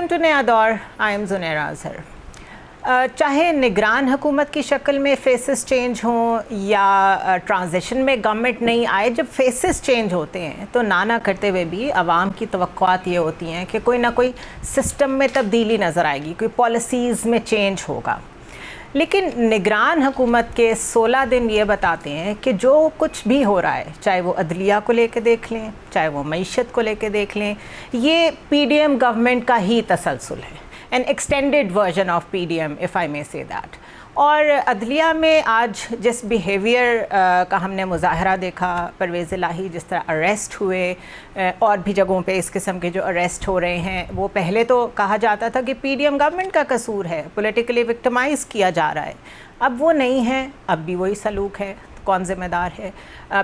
Welcome to Naya Daur. I am Zunaira Azhar. چاہے نگران حکومت کی شکل میں فیسز چینج ہوں یا ٹرانزیشن میں گورنمنٹ نہیں آئے، جب فیسز چینج ہوتے ہیں تو نہ کرتے ہوئے بھی عوام کی توقعات یہ ہوتی ہیں کہ کوئی نہ کوئی سسٹم میں تبدیلی نظر آئے گی، کوئی پالیسیز میں چینج ہوگا. لیکن نگران حکومت کے 16 دن یہ بتاتے ہیں کہ جو کچھ بھی ہو رہا ہے، چاہے وہ عدلیہ کو لے کے دیکھ لیں، چاہے وہ معیشت کو لے کے دیکھ لیں، یہ پی ڈی ایم گورنمنٹ کا ہی تسلسل ہے. an extended version of PDM, if I may say that. اور عدلیہ میں آج جس بیہیویئر کا ہم نے مظاہرہ دیکھا، پرویز الہی جس طرح اریسٹ ہوئے، اور بھی جگہوں پہ اس قسم کے جو اریسٹ ہو رہے ہیں، وہ پہلے تو کہا جاتا تھا کہ پی ڈی ایم گورنمنٹ کا قصور ہے، پولیٹیکلی وکٹمائز کیا جا رہا ہے. اب وہ نہیں ہے، اب بھی وہی سلوک ہے. کون ذمہ دار ہے؟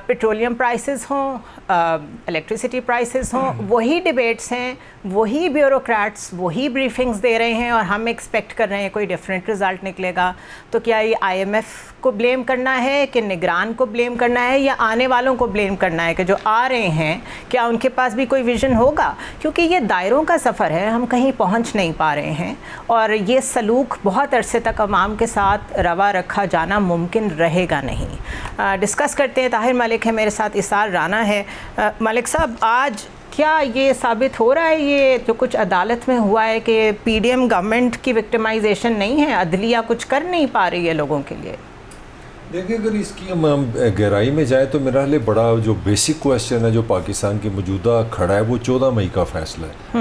پیٹرولیم پرائسز ہوں، الیکٹریسٹی پرائسز ہوں، وہی ڈیبیٹس ہیں، وہی بیوروکریٹس وہی بریفنگز دے رہے ہیں، اور ہم ایکسپیکٹ کر رہے ہیں کوئی ڈفرینٹ رزلٹ نکلے گا. تو کیا یہ آئی ایم ایف کو بلیم کرنا ہے کہ نگران کو بلیم کرنا ہے، یا آنے والوں کو بلیم کرنا ہے کہ جو آ رہے ہیں کیا ان کے پاس بھی کوئی ویژن ہوگا؟ کیونکہ یہ دائروں کا سفر ہے، ہم کہیں پہنچ نہیں پا رہے ہیں، اور یہ سلوک بہت عرصے تک عوام کے ساتھ روا رکھا جانا ممکن رہے گا نہیں. ڈسکس کرتے ہیں. طاہر ملک ہے میرے ساتھ، اسار رانا ہے. ملک صاحب، آج کیا یہ ثابت ہو رہا ہے، یہ جو کچھ عدالت میں ہوا ہے، کہ پی ڈی ایم گورنمنٹ کی وکٹمائزیشن نہیں ہے، عدلیہ کچھ کر نہیں پا رہی ہے لوگوں کے لیے؟ دیکھیں، اگر اس کی ہم گہرائی میں جائیں تو میرا لیے بڑا جو بیسک کویسچن ہے جو پاکستان کی موجودہ کھڑا ہے، وہ 14 مئی کا فیصلہ ہے.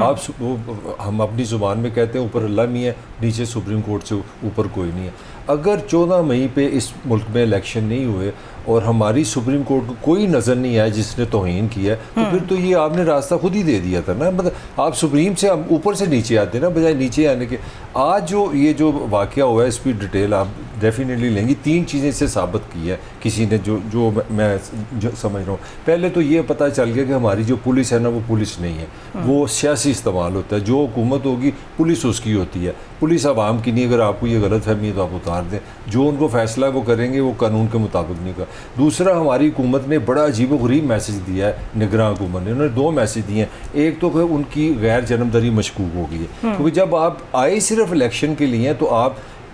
ہم اپنی زبان میں کہتے ہیں اوپر اللہ نہیں ہے، نیچے سپریم کورٹ سے اوپر کوئی نہیں ہے. اگر 14 مئی پہ اس ملک میں الیکشن نہیں ہوئے اور ہماری سپریم کورٹ کو کوئی نظر نہیں آیا جس نے توہین کیا ہے، تو پھر تو یہ آپ نے راستہ خود ہی دے دیا تھا نا. مطلب آپ سپریم سے اوپر سے نیچے آتے نا، بجائے نیچے آنے کے. آج یہ جو واقعہ ہوا ہے، اس کی ڈیٹیل آپ ڈیفینیٹلی لیں گی. 3 چیزیں سے ثابت کی ہے کسی نے، جو میں سمجھ رہا ہوں. پہلے تو یہ پتہ چل گیا کہ ہماری جو پولیس ہے نا، وہ پولیس نہیں ہے، وہ سیاسی استعمال ہوتا ہے. جو حکومت ہوگی پولیس اس کی ہوتی ہے، پولیس عوام کی نہیں. اگر آپ کو یہ غلط فہمی ہے تو آپ اتار دیں. جو ان کو فیصلہ وہ کریں گے، وہ قانون کے مطابق نہیں ہوگا. دوسرا، ہماری حکومت نے بڑا عجیب و غریب میسج دیا ہے. نگراں حکومت نے، انہوں نے 2 میسج دیے ہیں. ایک تو کہ ان کی غیر جانبداری مشکوک ہو گئی ہے، کیونکہ جب آپ آئے صرف الیکشن کے لیے ہیں تو آپ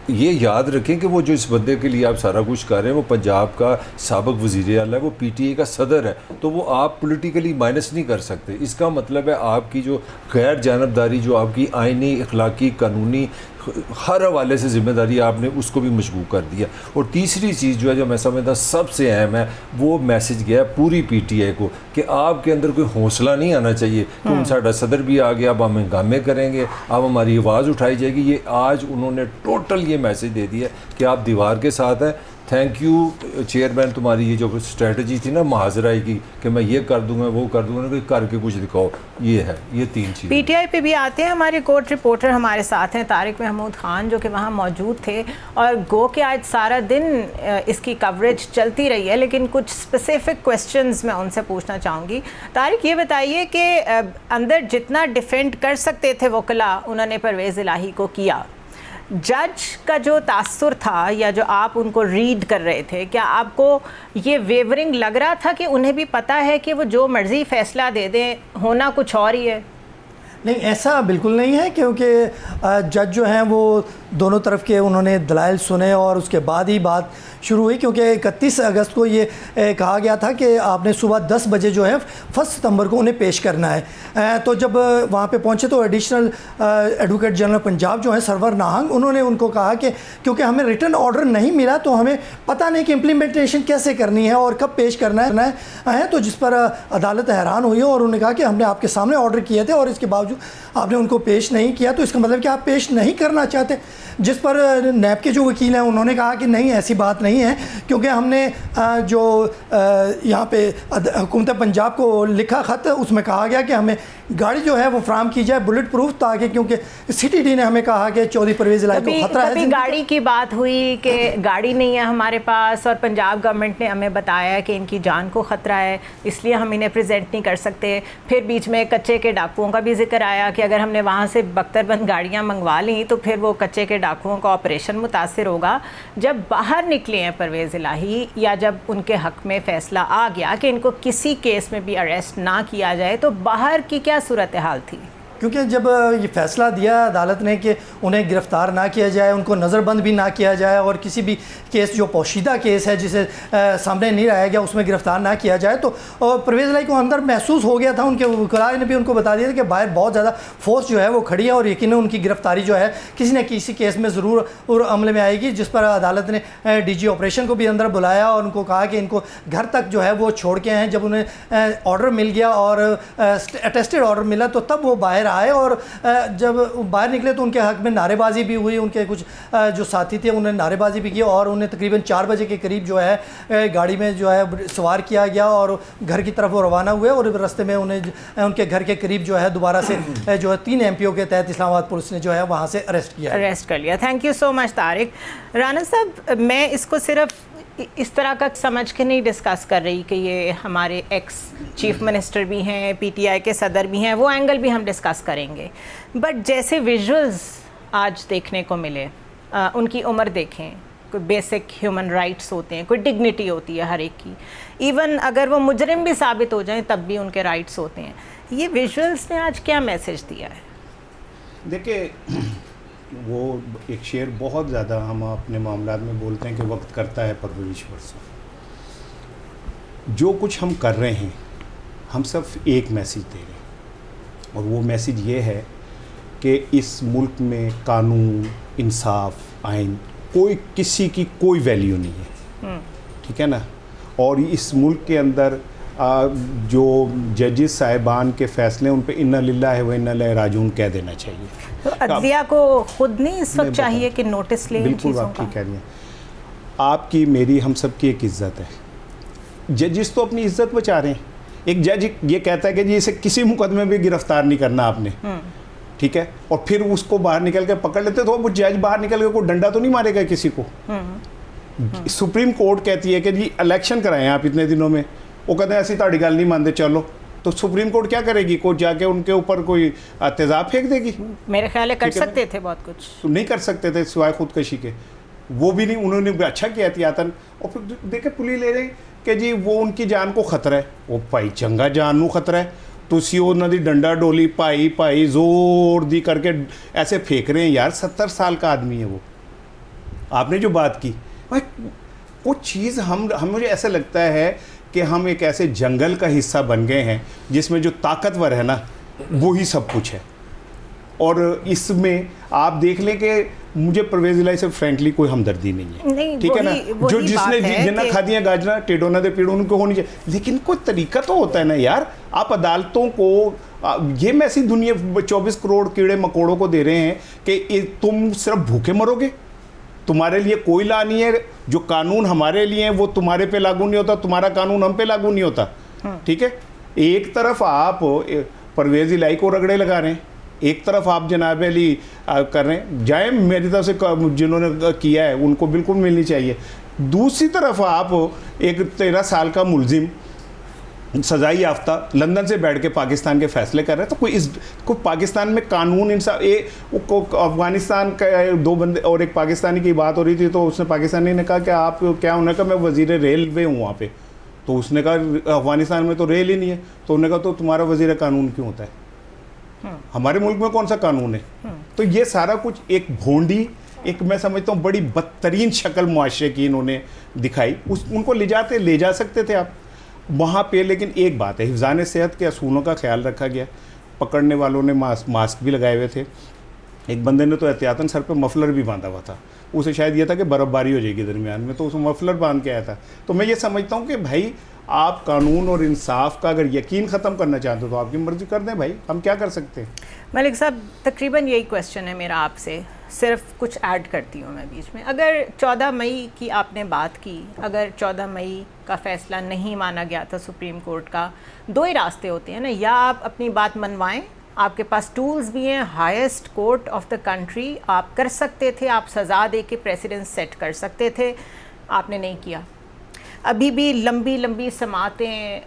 یہ یاد رکھیں کہ وہ جو اس بندے کے لیے آپ سارا کچھ کر رہے ہیں، وہ پنجاب کا سابق وزیر اعلیٰ ہے، وہ پی ٹی اے کا صدر ہے. تو وہ آپ پولیٹیکلی مائنس نہیں کر سکتے. اس کا مطلب ہے آپ کی جو غیر جانبداری، جو آپ کی آئینی، اخلاقی، قانونی، ہر حوالے سے ذمہ داری آپ نے اس کو بھی مشکوک کر دیا. اور تیسری چیز جو ہے، جو میں سمجھتا سب سے اہم ہے، وہ میسج گیا پوری پی ٹی آئی کو کہ آپ کے اندر کوئی حوصلہ نہیں آنا چاہیے کہ ان ساڈا صدر بھی آ گیا، اب ہم ہنگامے کریں گے، اب ہماری آواز اٹھائی جائے گی. یہ آج انہوں نے ٹوٹل یہ میسج دے دیا کہ آپ دیوار کے ساتھ ہیں. تھینک یو چیئرمین، تمہاری یہ جو اسٹریٹجی تھی نا محاذرہ کی کہ میں یہ کر دوں گا، وہ کر دوں گا، کر کے کچھ دکھاؤ. یہ ہے، یہ 3 چیزیں. پی ٹی آئی پہ بھی آتے ہیں. ہمارے کورٹ رپورٹر ہمارے ساتھ ہیں طارق محمود خان، جو کہ وہاں موجود تھے، اور گو کہ آج سارا دن اس کی کوریج چلتی رہی ہے، لیکن کچھ اسپیسیفک کویسچنز میں ان سے پوچھنا چاہوں گی. طارق، یہ بتائیے کہ اندر جتنا ڈیفینڈ کر سکتے تھے وکلا، انہوں نے پرویز الہی کو کیا. جج کا جو تاثر تھا، یا جو آپ ان کو ریڈ کر رہے تھے، کیا آپ کو یہ ویورنگ لگ رہا تھا کہ انہیں بھی پتہ ہے کہ وہ جو مرضی فیصلہ دے دیں، ہونا کچھ اور ہی ہے؟ نہیں، ایسا بالکل نہیں ہے، کیونکہ جج جو ہیں وہ دونوں طرف کے انہوں نے دلائل سنے اور اس کے بعد ہی بات شروع ہوئی. کیونکہ 31 اگست کو یہ کہا گیا تھا کہ آپ نے صبح 10 بجے جو ہے 1 ستمبر کو انہیں پیش کرنا ہے. تو جب وہاں پہ پہنچے تو ایڈیشنل ایڈوکیٹ جنرل پنجاب جو ہیں سرور ناہنگ، انہوں نے ان کو کہا کہ کیونکہ ہمیں ریٹن آرڈر نہیں ملا تو ہمیں پتہ نہیں کہ امپلیمنٹیشن کیسے کرنی ہے اور کب پیش کرنا ہے. تو جس پر عدالت حیران ہوئی اور انہوں نے کہا کہ ہم نے آپ کے سامنے آرڈر کیے تھے اور اس کے باوجود آپ نے ان کو پیش نہیں کیا، تو اس کا مطلب کہ آپ پیش نہیں کرنا چاہتے. جس پر نیب کے جو وکیل ہیں انہوں نے کہا کہ نہیں، ایسی بات نہیں ہے، کیونکہ ہم نے جو یہاں پہ حکومت پنجاب کو لکھا خط، اس میں کہا گیا کہ ہمیں گاڑی جو ہے وہ فراہم کی جائے بلٹ پروف، تاکہ کیونکہ سی ٹی ڈی نے ہمیں کہا کہ چودھری پرویز الہی کو خطرہ ہے. کبھی گاڑی کی بات ہوئی کہ گاڑی نہیں ہے ہمارے پاس، اور پنجاب گورنمنٹ نے ہمیں بتایا کہ ان کی جان کو خطرہ ہے، اس لیے ہم انہیں پریزنٹ نہیں کر سکتے. پھر بیچ میں کچے کے ڈاکوؤں کا بھی ذکر آیا کہ اگر ہم نے وہاں سے بختر بند گاڑیاں منگوا لیں تو پھر وہ کچے کے ڈاکوؤں کا آپریشن متاثر ہوگا. جب باہر نکلے ہیں پرویز الہی، یا جب ان کے حق میں فیصلہ آ گیا کہ ان کو کسی کیس میں بھی اریسٹ نہ کیا جائے، تو باہر کی کیا صورتحال تھی؟ کیونکہ جب یہ فیصلہ دیا عدالت نے کہ انہیں گرفتار نہ کیا جائے, ان کو نظر بند بھی نہ کیا جائے, اور کسی بھی کیس جو پوشیدہ کیس ہے جسے سامنے نہیں لایا گیا اس میں گرفتار نہ کیا جائے, تو پرویز الہی کو اندر محسوس ہو گیا تھا, ان کے وکلاء نے بھی ان کو بتا دیا تھا کہ باہر بہت زیادہ فورس جو ہے وہ کھڑی ہے, اور یقیناً ان کی گرفتاری جو ہے کسی نہ کسی کیس میں ضرور عمل میں آئے گی, جس پر عدالت نے ڈی جی آپریشن کو بھی اندر بلایا اور ان کو کہا کہ ان کو گھر تک جو ہے وہ چھوڑ کے ہیں. جب انہیں آرڈر مل گیا اور اٹیسٹڈ آرڈر ملا تو تب وہ باہر آئے, اور جب باہر نکلے تو ان کے حق میں نعرے بازی بھی ہوئی, ان کے کچھ جو ساتھی تھے انہیں نعرے بازی بھی کی, اور انہیں تقریباً 4 بجے کے قریب جو ہے گاڑی میں جو ہے سوار کیا گیا اور گھر کی طرف وہ روانہ ہوئے, اور رستے میں انہیں ان کے گھر کے قریب جو ہے دوبارہ سے جو ہے 3 MPO کے تحت اسلام آباد پولیس نے جو ہے وہاں سے اریسٹ کر لیا. تھینک یو سو مچ طارق. رانا صاحب, میں اس کو صرف اس طرح کا سمجھ کے نہیں ڈسکس کر رہی کہ یہ ہمارے ایکس چیف منسٹر بھی ہیں, PTI کے صدر بھی ہیں, وہ اینگل بھی ہم ڈسکس کریں گے, بٹ جیسے ویژولز آج دیکھنے کو ملے, ان کی عمر دیکھیں, کوئی بیسک ہیومن رائٹس ہوتے ہیں, کوئی ڈگنیٹی ہوتی ہے ہر ایک کی, ایون اگر وہ مجرم بھی ثابت ہو جائیں تب بھی ان کے رائٹس ہوتے ہیں. یہ ویژولز نے آج کیا میسج دیا ہے؟ دیکھیں, وہ ایک شعر بہت زیادہ ہم اپنے معاملات میں بولتے ہیں کہ وقت کرتا ہے پرورش برسوں. جو کچھ ہم کر رہے ہیں ہم صرف ایک میسیج دے رہے ہیں, اور وہ میسیج یہ ہے کہ اس ملک میں قانون, انصاف, آئین, کوئی کسی کی کوئی ویلیو نہیں ہے, ٹھیک ہے نا. اور اس ملک کے اندر جو ججز صاحبان کے فیصلے ان پہ انا للہ و انا الیہ راجعون کہہ دینا چاہیے. تو عدلیہ کو خود نہیں اس وقت چاہیے کہ نوٹس لیں ان چیزوں کا؟ بالکل آپ ٹھیک کہہ رہی ہیں. آپ کی, میری, ہم سب کی ایک عزت ہے. ججز تو اپنی عزت بچا رہے ہیں. ایک جج یہ کہتا ہے کہ جی اسے کسی مقدمے میں گرفتار نہیں کرنا آپ نے, ٹھیک ہے, اور پھر اس کو باہر نکل کے پکڑ لیتے, تو وہ جج باہر نکل کے کوئی ڈنڈا تو نہیں مارے گا کسی کو. سپریم کورٹ کہتی ہے کہ جی الیکشن کرائیں آپ اتنے دنوں میں, وہ کہتے ہیں ایسی تاڑی گل نہیں مانتے, چلو. تو سپریم کورٹ کیا کرے گی؟ کوئی جا کے ان کے اوپر کوئی تیزاب پھینک دے گی؟ میرے خیال ہے کر سکتے تھے بہت کچھ. تو نہیں کر سکتے تھے سوائے خودکشی کے, وہ بھی نہیں. انہوں نے اچھا کیا احتیاطاً. اور پھر دیکھیں پولیس لے رہے کہ جی وہ ان کی جان کو خطرہ ہے, وہ پائی چنگا جان نو خطرہ ہے, تو اسی انہوں نے ڈنڈا ڈولی پائی زور دی کر کے ایسے پھینک رہے ہیں. یار 70 سال کا آدمی ہے وہ. آپ نے جو بات کی وہ چیز مجھے ایسا لگتا ہے کہ ہم ایک ایسے جنگل کا حصہ بن گئے ہیں جس میں جو طاقتور ہے نا وہی سب کچھ ہے. اور اس میں آپ دیکھ لیں کہ مجھے پرویز الہی سے فرینکلی کوئی ہمدردی نہیں ہے, ٹھیک ہے نا. جو جس نے جنہ کھا دیا گاجرا ٹیڈو نہ دے پیڑوں ان کو ہونی چاہیے, لیکن کوئی طریقہ تو ہوتا ہے نا یار. آپ عدالتوں کو یہ میسی دنیا 24 کروڑ کیڑے مکوڑوں کو دے رہے ہیں کہ تم صرف بھوکے مرو گے, تمہارے لیے کوئی لا نہیں ہے. جو قانون ہمارے لیے ہیں وہ تمہارے پہ لاگو نہیں ہوتا, تمہارا قانون ہم پہ لاگو نہیں ہوتا, ٹھیک ہے. ایک طرف آپ پرویز الہی کو رگڑے لگا رہے ہیں, ایک طرف آپ جناب علی کر رہے ہیں. جائیں میری طرف سے جنہوں نے کیا ہے ان کو بالکل ملنی چاہیے. دوسری طرف آپ ایک 13 سال کا ملزم سزائی یافتہ لندن سے بیٹھ کے پاکستان کے فیصلے کر رہے ہیں. تو کوئی پاکستان میں قانون انصاف, افغانستان کا 2 بندے اور ایک پاکستانی کی بات ہو رہی تھی, تو اس نے پاکستانی نے کہا کہ آپ کیا, انہوں نے کہا میں وزیر ریلوے ہوں وہاں پہ. تو اس نے کہا افغانستان میں تو ریل ہی نہیں ہے. تو انہوں نے کہا تو تمہارا وزیر قانون کیوں ہوتا ہے؟ ہمارے ملک میں کون سا قانون ہے؟ تو یہ سارا کچھ ایک بھونڈی, ایک میں سمجھتا ہوں بڑی بدترین شکل معاشرے کی انہوں نے دکھائی. ان کو لے جا سکتے تھے آپ وہاں پہ. لیکن ایک بات ہے, حفظان صحت کے اصولوں کا خیال رکھا گیا. پکڑنے والوں نے ماسک بھی لگائے ہوئے تھے. ایک بندے نے تو احتیاطاً سر پہ مفلر بھی باندھا ہوا تھا. اسے شاید یہ تھا کہ برف باری ہو جائے گی درمیان میں, تو اسے مفلر باندھ کے آیا تھا. تو میں یہ سمجھتا ہوں کہ بھائی آپ قانون اور انصاف کا اگر یقین ختم کرنا چاہتے ہو تو آپ کی مرضی کر دیں بھائی, ہم کیا کر سکتے ہیں. ملک صاحب تقریباً یہی کویشچن ہے میرا آپ سے, صرف کچھ ایڈ کرتی ہوں میں بیچ میں. اگر 14 مئی کی آپ نے بات کی, اگر 14 مئی کا فیصلہ نہیں مانا گیا تھا سپریم کورٹ کا, 2 ہی راستے ہوتے ہیں نا, یا آپ اپنی بات منوائیں, آپ کے پاس ٹولز بھی ہیں, highest court of the country, آپ کر سکتے تھے, آپ سزا دے کے پریسیڈنس سیٹ کر سکتے تھے, آپ نے نہیں کیا. ابھی بھی لمبی سماعتیں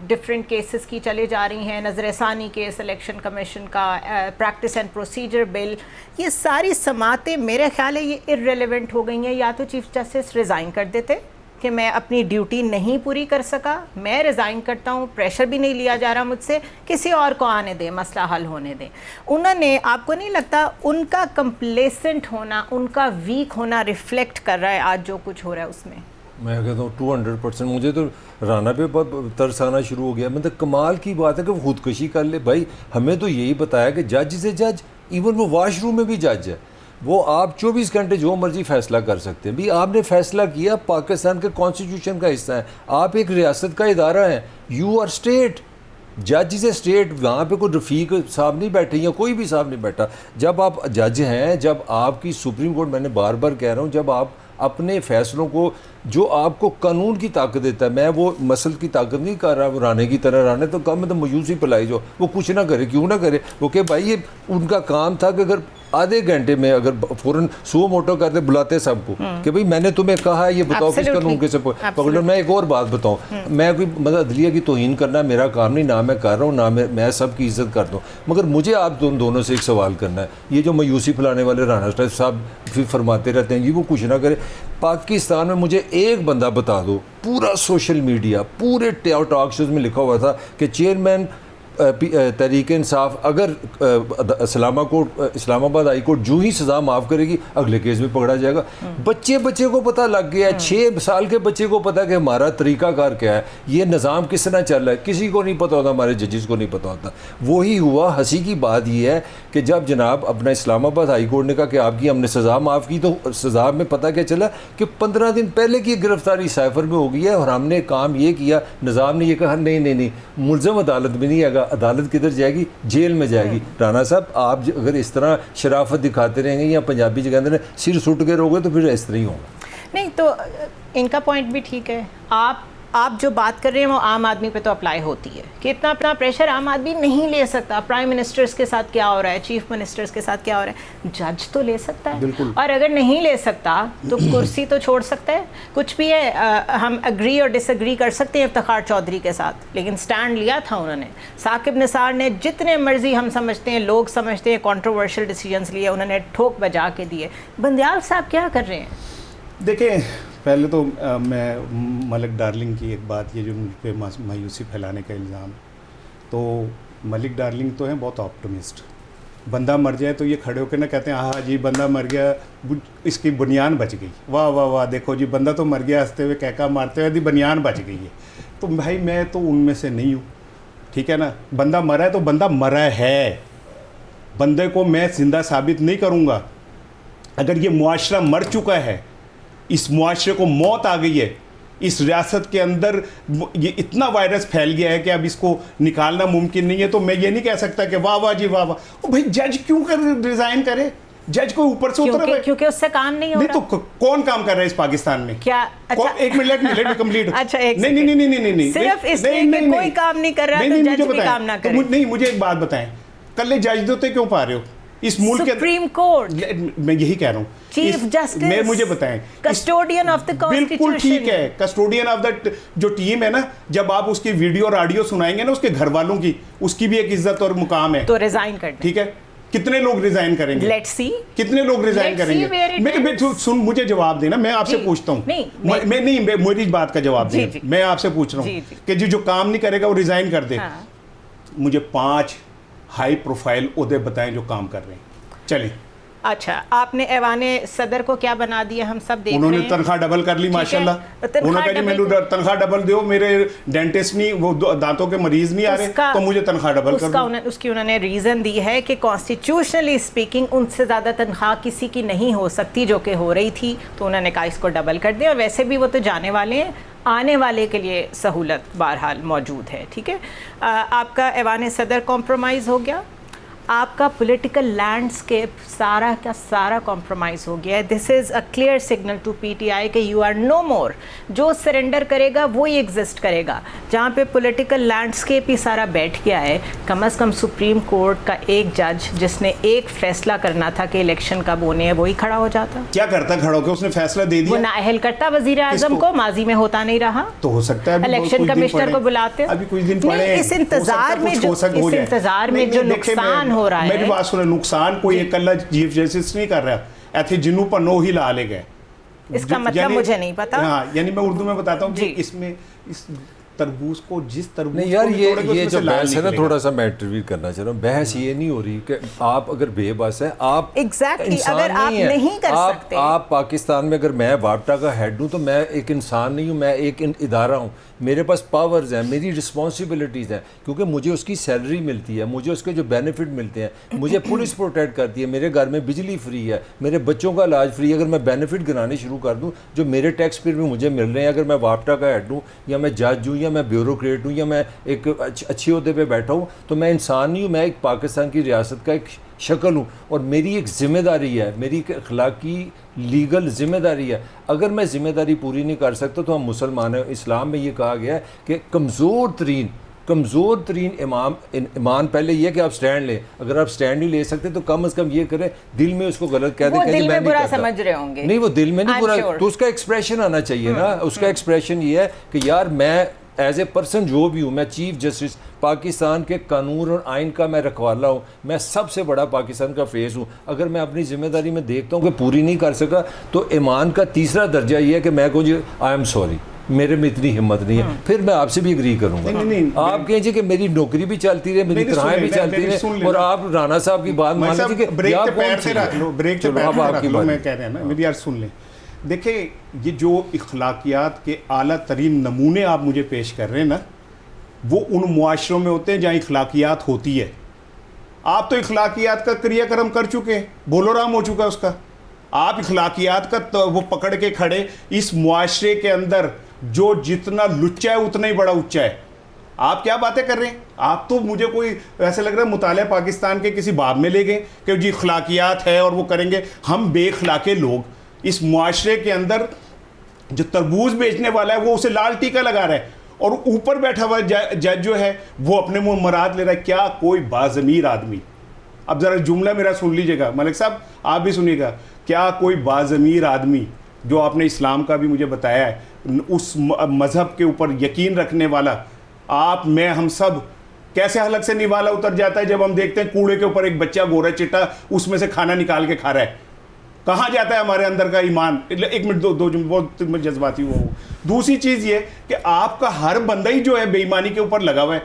ڈفرینٹ کیسز کی چلے جا رہی ہیں, نظر ثانی کیس, الیکشن کمیشن کا, پریکٹس اینڈ پروسیجر بل, یہ ساری سماعتیں میرے خیال ہے یہ ارریلیونٹ ہو گئی ہیں. یا تو چیف جسٹس ریزائن کر دیتے کہ میں اپنی ڈیوٹی نہیں پوری کر سکا, میں ریزائن کرتا ہوں, پریشر بھی نہیں لیا جا رہا مجھ سے, کسی اور کو آنے دیں, مسئلہ حل ہونے دیں. انہوں نے, آپ کو نہیں لگتا ان کا کمپلیسنٹ ہونا, ان کا ویک ہونا ریفلیکٹ کر رہا ہے آج جو کچھ ہو رہا ہے اس میں؟ میں کہتا ہوں 200%. مجھے تو رانا پہ بہت ترس آنا شروع ہو گیا. مطلب کمال کی بات ہے کہ وہ خودکشی کر لے. بھائی ہمیں تو یہی بتایا کہ جج سے جج, ایون وہ واش روم میں بھی جج ہے, وہ آپ 24 گھنٹے جو مرضی فیصلہ کر سکتے ہیں. بھی آپ نے فیصلہ کیا, پاکستان کے کانسٹیٹیوشن کا حصہ ہے, آپ ایک ریاست کا ادارہ ہیں, یو آر اسٹیٹ, جج سے اسٹیٹ. وہاں پہ کوئی رفیق صاحب نہیں بیٹھے یا کوئی بھی صاحب نہیں بیٹھا. جب آپ جج ہیں, جب آپ کی سپریم کورٹ, میں نے بار بار کہہ رہا ہوں, جب آپ اپنے فیصلوں کو, جو آپ کو قانون کی طاقت دیتا ہے, میں وہ مسل کی طاقت نہیں کر رہا, وہ رانے کی طرح, رانے تو کم تو مایوسی پلائی, جو وہ کچھ نہ کرے, کیوں نہ کرے وہ, کہ بھائی یہ ان کا کام تھا کہ اگر آدھے گھنٹے میں اگر فوراً سو موٹو کرتے, بلاتے سب کو کہ بھئی میں نے تمہیں کہا ہے یہ بتاؤ کس قانون کے سے پکڑ لو. میں ایک اور بات بتاؤں, میں کوئی مطلب عدلیہ کی توہین کرنا میرا کام نہیں, نہ میں کر رہا ہوں, نہ میں سب کی عزت کرتا ہوں, مگر مجھے آپ دونوں سے ایک سوال کرنا ہے. یہ جو مایوسی پھیلانے والے رانا صاحب فرماتے رہتے ہیں جی وہ کچھ نہ کرے, پاکستان میں مجھے ایک بندہ بتا دو, پورا سوشل میڈیا, پورے ٹاک شوز میں لکھا ہوا تھا کہ چیئرمین تحریک انصاف اگر اسلام آباد ہائی کورٹ جو ہی سزا معاف کرے گی اگلے کیس میں پکڑا جائے گا. بچے کو پتہ لگ گیا ہے, 6 سال کے بچے کو پتہ کہ ہمارا طریقہ کار کیا ہے, یہ نظام کس طرح چل رہا ہے, کسی کو نہیں پتہ ہوتا, ہمارے ججز کو نہیں پتہ ہوتا. وہی ہوا. ہنسی کی بات یہ ہے کہ جب جناب اپنا اسلام آباد ہائی کورٹ نے کہا کہ آپ کی ہم نے سزا معاف کی, تو سزا میں پتہ کیا چلا کہ 15 دن پہلے کی گرفتاری سائفر میں ہو گئی ہے, اور ہم نے کام یہ کیا, نظام نے یہ کہا نہیں ملزم عدالت میں نہیں آئے گا, عدالت کدھر جائے گی, جیل میں جائے گی. رانا صاحب آپ اگر اس طرح شرافت دکھاتے رہیں گے, یا پنجابی جو کہتے ہیں سر سٹ کے رہو گے, تو پھر اس طرح ہی ہوگا. نہیں تو ان کا پوائنٹ بھی ٹھیک ہے. آپ جو بات کر رہے ہیں وہ عام آدمی پہ تو اپلائی ہوتی ہے کہ اتنا اپنا پریشر عام آدمی نہیں لے سکتا. پرائم منسٹرز کے ساتھ کیا ہو رہا ہے, چیف منسٹرز کے ساتھ کیا ہو رہا ہے, جج تو لے سکتا ہے. اور اگر نہیں لے سکتا تو کرسی تو چھوڑ سکتا ہے. کچھ بھی ہے, ہم اگری اور ڈس اگری کر سکتے ہیں افتخار چودھری کے ساتھ, لیکن سٹینڈ لیا تھا انہوں نے. ثاقب نثار نے جتنے مرضی ہم سمجھتے ہیں, لوگ سمجھتے ہیں کنٹروورشل ڈیسیجنز لیے, انہوں نے ٹھوک بجا کے دیے. بندیال صاحب کیا کر رہے ہیں؟ دیکھیں پہلے تو میں ملک ڈارلنگ کی ایک بات, یہ جو مجھ پہ مایوسی پھیلانے کا الزام, تو ملک ڈارلنگ تو ہیں بہت آپٹمسٹ. بندہ مر جائے تو یہ کھڑے ہو کے نہ کہتے ہیں ہاں جی بندہ مر گیا, اس کی بنیان بچ گئی, واہ واہ واہ دیکھو جی بندہ تو مر گیا, ہنستے ہوئے کہکا مارتے ہوئے, بنیان بچ گئی ہے. تو بھائی میں تو ان میں سے نہیں ہوں, ٹھیک ہے نا. بندہ مرا ہے تو بندہ مرا ہے, بندے کو میں زندہ ثابت نہیں کروں گا. اگر یہ معاشرہ مر چکا ہے, اس معاشرے کو موت آ گئی ہے, اس ریاست کے اندر یہ اتنا وائرس پھیل گیا ہے کہ اب اس کو نکالنا ممکن نہیں ہے, تو میں یہ نہیں کہہ سکتا کہ واہ واہ جی واہ واہ. بھائی جج کیوں ریزائن کرے, جج کو اوپر سے اتر رہا, کیونکہ اس سے کام نہیں ہو رہا. نہیں تو کون کام کر رہا ہے اس پاکستان میں؟ کیا ایک منٹ لیٹ می کمپلیٹ. اچھا ایک نہیں صرف اس لیے کہ کوئی کام نہیں کر رہا تو جج بھی کام نہ کرے. نہیں مجھے ایک بات بتائیں, کل جج دوتے کیوں پا رہے ہو اس ملک کے سپریم کورٹ؟ میں یہی کہہ رہا ہوں, چیف جسٹس, میں مجھے بتائیں, کسٹوڈین آف دی کانسٹیٹیوشن. بالکل ٹھیک ہے, کسٹوڈین آف دا جو ٹیم ہے نا, جب آپ اس کی ویڈیو اور آڈیو سنائیں گے نا اس کے گھر والوں کی, اس کی بھی ایک عزت اور مقام ہے. تو ریزائن کر دیں. ٹھیک ہے, کتنے لوگ ریزائن کریں گے؟ لیٹس سی کتنے لوگ ریزائن کریں گے. سن مجھے جواب دینا, میں آپ سے پوچھتا ہوں, میں نہیں میری بات کا جواب دیں, میں آپ سے پوچھ رہا ہوں کہ جو کام نہیں کرے گا وہ ریزائن کر دے. مجھے 5 ہائی پروفائل عہدے بتائیں جو کام کر رہے ہیں. چلیں. اچھا, آپ نے ایوان صدر کو کیا بنا دیا, ہم سب دیکھ رہے ہیں. انہوں نے تنخواہ ڈبل کر لی ماشاءاللہ. انہوں نے کہا جی میرے تنخواہ ڈبل دیو, میرے ڈینٹسٹ نہیں, وہ دانتوں کے مریض نہیں آ رہے تو مجھے تنخواہ ڈبل کر دو. اس کی انہوں نے ریزن دی ہے کہ کانسٹیٹیوشنلی اسپیکنگ ان سے زیادہ تنخواہ کسی کی نہیں ہو سکتی جو کہ ہو رہی تھی, تو انہوں نے کہا اس کو ڈبل کر دیں. اور ویسے بھی وہ تو جانے والے ہیں, آنے والے کے لیے سہولت بہرحال موجود ہے. ٹھیک ہے, آپ کا ایوان صدر کمپرومائز ہو گیا, آپ کا پولیٹیکل لینڈسکیپ سارا کا سارا کمپرومائز ہو گیا ہے. This is a clear signal to P T I کہ یو آر نو مور. جو سرنڈر کرے گا وہی ایگزسٹ کرے گا. جہاں پہ پولیٹیکل لینڈسکیپ ہی سارا بیٹھ گیا ہے, کم از کم سپریم کورٹ کا ایک جج جس نے ایک فیصلہ کرنا تھا کہ الیکشن کب ہونے ہیں, وہی کھڑا ہو جاتا. کیا کرتا کھڑا ہو کے, اس نے فیصلہ دے دیا, وہ نااہل کرتا وزیر اعظم کو, ماضی میں ہوتا نہیں رہا. تو ہو سکتا ہے الیکشن کمشنر کو بلاتے, ابھی کچھ دن پڑے, اس انتظار میں جو نقصان ہو رہا ہے. نقصان کوئی ایک اللہ چیف جسٹس نہیں کر رہا, ایتھے جنوں پر نو ہی لا لے گئے. اس کا مطلب مجھے نہیں پتا. ہاں یعنی میں اردو میں بتاتا ہوں کہ اس میں اس تربوز کو جس تربوز نہیں یار یہ جو بحث ہے نا تھوڑا سا میں انٹرویو کرنا چاہ رہا ہوں. بحث یہ نہیں ہو رہی کہ آپ اگر بے بس ہے آپ اگر آپ نہیں کر سکتے, آپ پاکستان میں اگر میں واپٹا کا ہیڈ ہوں تو میں ایک انسان نہیں ہوں, میں ایک ادارہ ہوں, میرے پاس پاورز ہیں, میری رسپانسبلٹیز ہیں, کیونکہ مجھے اس کی سیلری ملتی ہے, مجھے اس کے جو بینیفٹ ملتے ہیں, مجھے پولیس پروٹیکٹ کرتی ہے, میرے گھر میں بجلی فری ہے, میرے بچوں کا علاج فری ہے. اگر میں بینیفٹ گنانے شروع کر دوں جو میرے ٹیکس پیئر میں مجھے مل رہے ہیں, اگر میں واپٹا کا ہیڈ ہوں یا میں جج ہوں یا میں بیوروکریٹ ہوں یا میں ایک اچھی عہدے پہ بیٹھا ہوں, تو میں انسان نہیں ہوں, میں ایک پاکستان کی ریاست کا ایک شکل ہوں, اور میری ایک ذمہ داری ہے, میری ایک اخلاقی لیگل ذمہ داری ہے. اگر میں ذمہ داری پوری نہیں کر سکتا تو ہم مسلمان ہیں. اسلام میں یہ کہا گیا ہے کہ کمزور ترین ایمان پہلے یہ کہ آپ سٹینڈ لیں. اگر آپ سٹینڈ نہیں لے سکتے تو کم از کم یہ کریں دل میں اس کو غلط کہہ دیں کہ دل میں برا سمجھ رہے ہوں گے. نہیں, وہ دل میں نہیں برا, تو اس کا ایکسپریشن آنا چاہیے نا. اس کا ایکسپریشن یہ ہے کہ یار میں ایز اے پرسن جو بھی ہوں, میں چیف جسٹس پاکستان کے قانون اور آئین کا میں رکھوالا ہوں, میں سب سے بڑا پاکستان کا فیس ہوں. اگر میں اپنی ذمہ داری میں دیکھتا ہوں کہ پوری نہیں کر سکا تو ایمان کا تیسرا درجہ یہ ہے کہ میں کہوں جی آئی ایم سوری, میرے میں اتنی ہمت نہیں ہے. پھر میں آپ سے بھی اگری کروں گا. آپ کہیں جی کہ میری نوکری بھی چلتی رہے, میری تنخواہیں بھی چلتی رہے, اور آپ رانا صاحب کی بات مان لیجیے کہ بریک کے پیر سے رکھ لو, بریک کے پیر سے رکھ لو. میں کہہ رہا ہوں نا, میری یار سن لیں. دیکھیں یہ جو اخلاقیات کے اعلیٰ ترین نمونے آپ مجھے پیش کر رہے ہیں نا, وہ ان معاشروں میں ہوتے ہیں جہاں اخلاقیات ہوتی ہے. آپ تو اخلاقیات کا کریا کرم کر چکے ہیں, بولو رام ہو چکا اس کا. آپ اخلاقیات کا وہ پکڑ کے کھڑے, اس معاشرے کے اندر جو جتنا لچا ہے اتنا ہی بڑا اونچا ہے. آپ کیا باتیں کر رہے ہیں؟ آپ تو مجھے کوئی ایسا لگ رہا ہے مطالعہ پاکستان کے کسی باب میں لے گئے کہ جی اخلاقیات ہے اور وہ کریں گے. ہم بے اخلاقے لوگ اس معاشرے کے اندر, جو تربوز بیچنے والا ہے وہ اسے لال ٹیکا لگا رہا ہے, اور اوپر بیٹھا ہوا جج جو ہے وہ اپنے منہ مراد لے رہا ہے. کیا کوئی باضمیر آدمی, اب ذرا جملہ میرا سن لیجئے گا ملک صاحب, آپ بھی سنیے گا, کیا کوئی باضمیر آدمی جو آپ نے اسلام کا بھی مجھے بتایا ہے, اس مذہب کے اوپر یقین رکھنے والا, آپ میں ہم سب کیسے حلق سے نوالا اتر جاتا ہے جب ہم دیکھتے ہیں کوڑے کے اوپر ایک بچہ گورا چٹا اس میں سے کھانا نکال کے کھا رہا ہے. کہاں جاتا ہے ہمارے اندر کا ایمان؟ ایک منٹ دو بہت جذباتی ہوا. دوسری چیز یہ کہ آپ کا ہر بندہ ہی جو ہے بے ایمانی کے اوپر لگا ہوا ہے,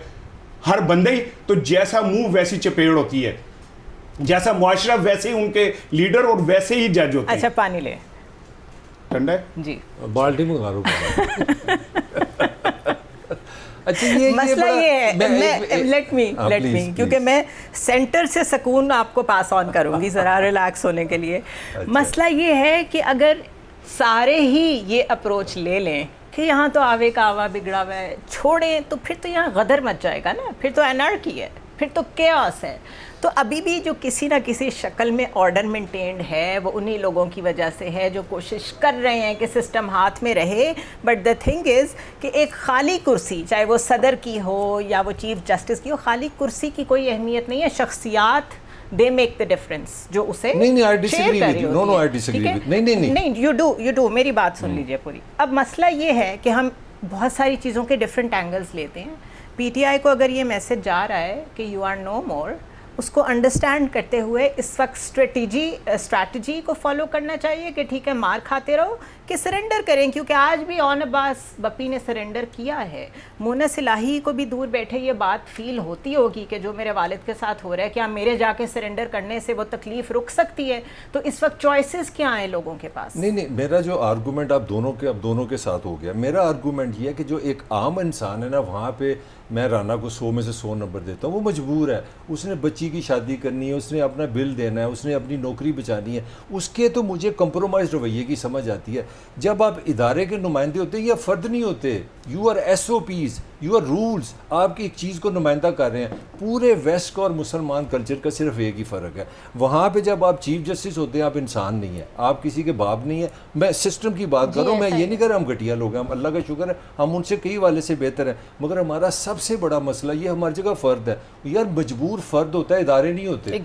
ہر بندہ ہی. تو جیسا منہ ویسی چپیڑ ہوتی ہے, جیسا معاشرہ ویسے ہی ان کے لیڈر اور ویسے ہی جج ہوتے ہیں. اچھا پانی لے, ٹھنڈا ہے جی, بالٹی میں گھارو. اچھا مسئلہ یہ ہے, لیٹ می کیونکہ میں سینٹر سے سکون آپ کو پاس آن کروں گی ذرا ریلیکس ہونے کے لیے. مسئلہ یہ ہے کہ اگر سارے ہی یہ اپروچ لے لیں کہ یہاں تو آوے کا آوا بگڑا ہوا ہے, چھوڑیں, تو پھر تو یہاں غدر مچ جائے گا نا, پھر تو انارکی ہے, پھر تو کیاس ہے. تو ابھی بھی جو کسی نہ کسی شکل میں آرڈر مینٹینڈ ہے وہ انہی لوگوں کی وجہ سے ہے جو کوشش کر رہے ہیں کہ سسٹم ہاتھ میں رہے. بٹ دا تھنگ از کہ ایک خالی کرسی, چاہے وہ صدر کی ہو یا وہ چیف جسٹس کی ہو, خالی کرسی کی کوئی اہمیت نہیں ہے. شخصیات they make the difference جو اسے شیئر کر رہی ہوتی ہے. نہیں, you do, میری بات سن لیجئے پوری. اب مسئلہ یہ ہے کہ ہم بہت ساری چیزوں کے ڈفرینٹ اینگلز لیتے ہیں. پی ٹی آئی کو اگر یہ میسج جا رہا ہے کہ یو آر نو مور, اس کو انڈرسٹینڈ کرتے ہوئے اس وقت اسٹریٹجی کو فالو کرنا چاہیے کہ ٹھیک ہے مار کھاتے رہو کہ سرنڈر کریں, کیونکہ آج بھی اون عباس بپی نے سرنڈر کیا ہے. مونس الہی کو بھی دور بیٹھے یہ بات فیل ہوتی ہوگی کہ جو میرے والد کے ساتھ ہو رہا ہے کیا میرے جا کے سرنڈر کرنے سے وہ تکلیف رک سکتی ہے. تو اس وقت چوائسیز کیا ہیں لوگوں کے پاس؟ نہیں, میرا جو آرگومنٹ اب دونوں کے ساتھ ہو گیا. میرا آرگومنٹ یہ ہے کہ جو ایک عام انسان ہے نا, وہاں پہ میں رانا کو 100 میں سے 100 نمبر دیتا ہوں. وہ مجبور ہے, اس نے بچی کی شادی کرنی ہے, اس نے اپنا بل دینا ہے, اس نے اپنی نوکری بچانی ہے. اس کے تو مجھے کمپرومائز رویے کی سمجھ آتی ہے. جب آپ ادارے کے نمائندے ہوتے ہیں یا فرد نہیں ہوتے, you are S O Ps, you are rules, آپ کی ایک چیز کو نمائندہ کر رہے ہیں. پورے ویسٹ کا اور مسلمان کلچر کا صرف ایک ہی فرق ہے, وہاں پہ جب آپ چیف جسٹس ہوتے ہیں آپ انسان نہیں ہیں, آپ کسی کے باپ نہیں ہیں. میں سسٹم کی بات کر رہا ہوں, میں یہ نہیں کر رہا ہم گھٹیا لوگ ہیں, ہم اللہ کا شکر ہے ہم ان سے کئی والے سے بہتر ہیں. مگر ہمارا سب سے بڑا مسئلہ یہ ہماری جگہ فرد ہے. یار مجبور فرد ہوتا ہے, ادارے نہیں ہوتے.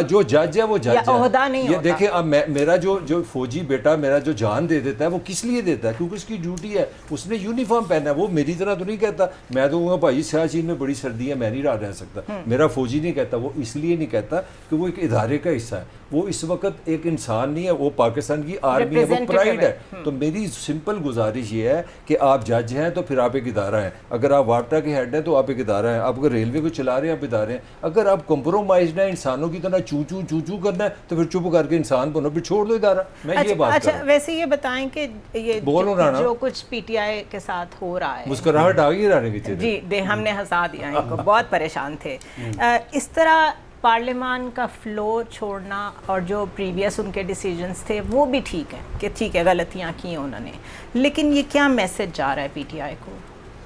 جو جج ہے وہ جج ہے. یہ دیکھیں اب میرا جو فوجی بیٹا میرا جو جان دے دیتا ہے وہ کس لیے دیتا ہے؟ کیونکہ اس کی ڈیوٹی ہے, اس نے یونیفارم پہنا ہے. وہ میری طرح تو نہیں کہتا میں تو کہوں گا بھائی سیاچین میں بڑی سردی ہے، میں نہیں رہ سکتا. میرا فوجی نہیں کہتا، وہ اس لیے نہیں کہتا کہ وہ ایک ادارے کا حصہ ہے. وہ اس وقت ایک انسان نہیں ہے، وہ پاکستان کی آرمی ہے، وہ پرائیڈ ہے. تو میری سمپل گزارش یہ ہے کہ آپ جج ہیں تو پھر آپ ایک ادارہ ہیں. اگر آپ واپٹا کے ہیڈ ہیں تو آپ ایک ادارہ ہیں. آپ اگر ریلوے کو چلا رہے ہیں آپ ادارے ہیں. اگر آپ کمپرومائزڈ ہیں، انسانوں کی طرح چوں کرنا ہے تو پھر چپ کر کے انسان بنو، پھر چھوڑ دو ادارہ. میں یہ بات کر رہا ہوں. ویسے یہ بتائیں کہ یہ جو کچھ پی ٹی آئی کے ساتھ ہو رہا ہے، مسکراہٹ آ گئی رہنے کی جی ہم نے ہنسا دیا ان کو، بہت پریشان تھے. اس طرح پارلیمان کا فلو چھوڑنا اور جو پریویس ان کے ڈیسیجنز تھے وہ بھی ٹھیک ہے کہ ٹھیک ہے غلطیاں کی ہیں انہوں نے، لیکن یہ کیا میسج جا رہا ہے پی ٹی آئی کو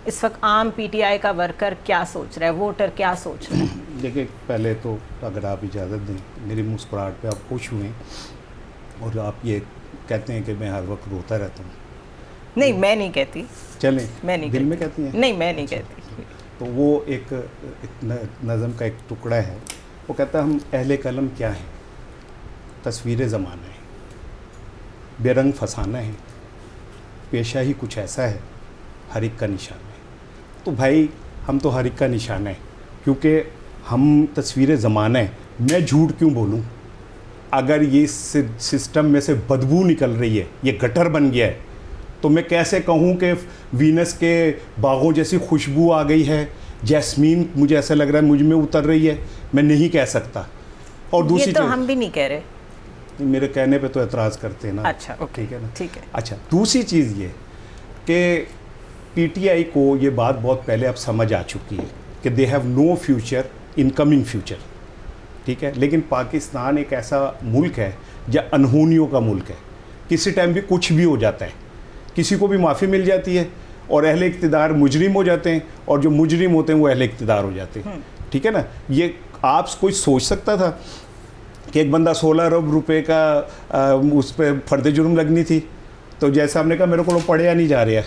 اس وقت؟ عام پی ٹی آئی کا ورکر کیا سوچ رہا ہے، ووٹر کیا سوچ رہا ہے؟ دیکھیں پہلے تو اگر آپ اجازت دیں، میری مسکراہٹ پہ آپ خوش ہوئیں اور آپ یہ کہتے ہیں کہ میں ہر وقت روتا رہتا ہوں. نہیں میں نہیں کہتی. چلیں میں نہیں دل میں کہتی ہیں؟ نہیں میں نہیں کہتی. تو وہ ایک نظم کا ایک ٹکڑا ہے، وہ کہتا ہے ہم اہل قلم کیا ہیں، تصویر زمانہ ہے، بے رنگ فسانہ ہے، پیشہ ہی کچھ ایسا ہے، ہر ایک کا نشانہ ہے. تو بھائی ہم تو ہر ایک کا نشانہ ہے، کیونکہ ہم تصویر زمانہ ہے. میں جھوٹ کیوں بولوں؟ اگر یہ سسٹم میں سے بدبو نکل رہی ہے، یہ گٹر بن گیا ہے، تو میں کیسے کہوں کہ وینس کے باغوں جیسی خوشبو آ گئی ہے، جیسمین مجھے ایسا لگ رہا ہے مجھ میں اتر رہی ہے؟ میں نہیں کہہ سکتا. اور دوسری یہ تو ہم بھی نہیں کہہ رہے. میرے کہنے پہ تو اعتراض کرتے ہیں نا. اچھا ٹھیک ہے نا. ٹھیک ہے. اچھا دوسری چیز یہ کہ پی ٹی آئی کو یہ بات بہت پہلے اب سمجھ آ چکی ہے کہ they have no future in coming future. ٹھیک ہے، لیکن پاکستان ایک ایسا ملک ہے جو انہونیوں کا ملک ہے. کسی ٹائم بھی کچھ بھی ہو جاتا ہے، کسی کو بھی معافی مل جاتی ہے اور اہل اقتدار مجرم ہو جاتے ہیں اور جو مجرم ہوتے ہیں وہ اہل اقتدار ہو جاتے ہیں. ٹھیک ہے نا. یہ آپ کوئی سوچ سکتا تھا کہ ایک بندہ 16 ارب روپے کا اس پہ فرد جرم لگنی تھی؟ تو جیسا ہم نے کہا میرے کو پڑھیا نہیں جا رہا ہے.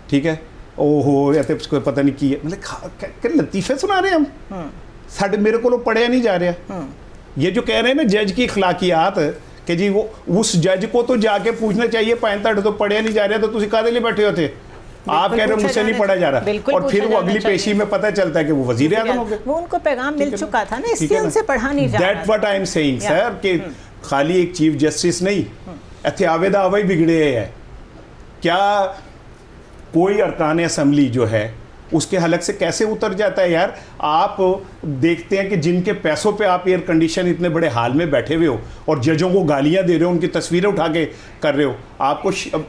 ٹھیک ہے، او ہو یا تو پتہ نہیں کی ہے، مطلب کہ لطیفے سنا رہے ہیں ہم، ساڑھے میرے کو پڑھیا نہیں جا رہا. یہ جو کہہ رہے ہیں نا جج کی اخلاقیات کہ جی وہ اس جج کو تو جا کے پوچھنا چاہیے پائنٹ تو پڑھیا نہیں جا رہا تو تسی کہاں لیے بیٹھے ہوتے؟ آپ کہہ رہے ہیں مجھ سے نہیں پڑھا جا رہا، اور پھر وہ اگلی پیشی میں پتہ چلتا ہے کہ وہ وزیر اعظم ہو گئے. وہ ان کو پیغام مل چکا تھا نا، اس لیے ان سے پڑھا نہیں جا رہا. That what I am seeing sir, کہ خالی ایک چیف جسٹس نہیں، ایتھے آویدہ آوائی بگڑے ہے. کیا کوئی ارکان اسمبلی جو ہے اس کے حلق سے کیسے اتر جاتا ہے یار؟ آپ دیکھتے ہیں کہ جن کے پیسوں پہ آپ ایئر کنڈیشن اتنے بڑے حال میں بیٹھے ہوئے ہو اور ججوں کو گالیاں دے رہے ہو، ان کی تصویریں اٹھا کے کر رہے ہو،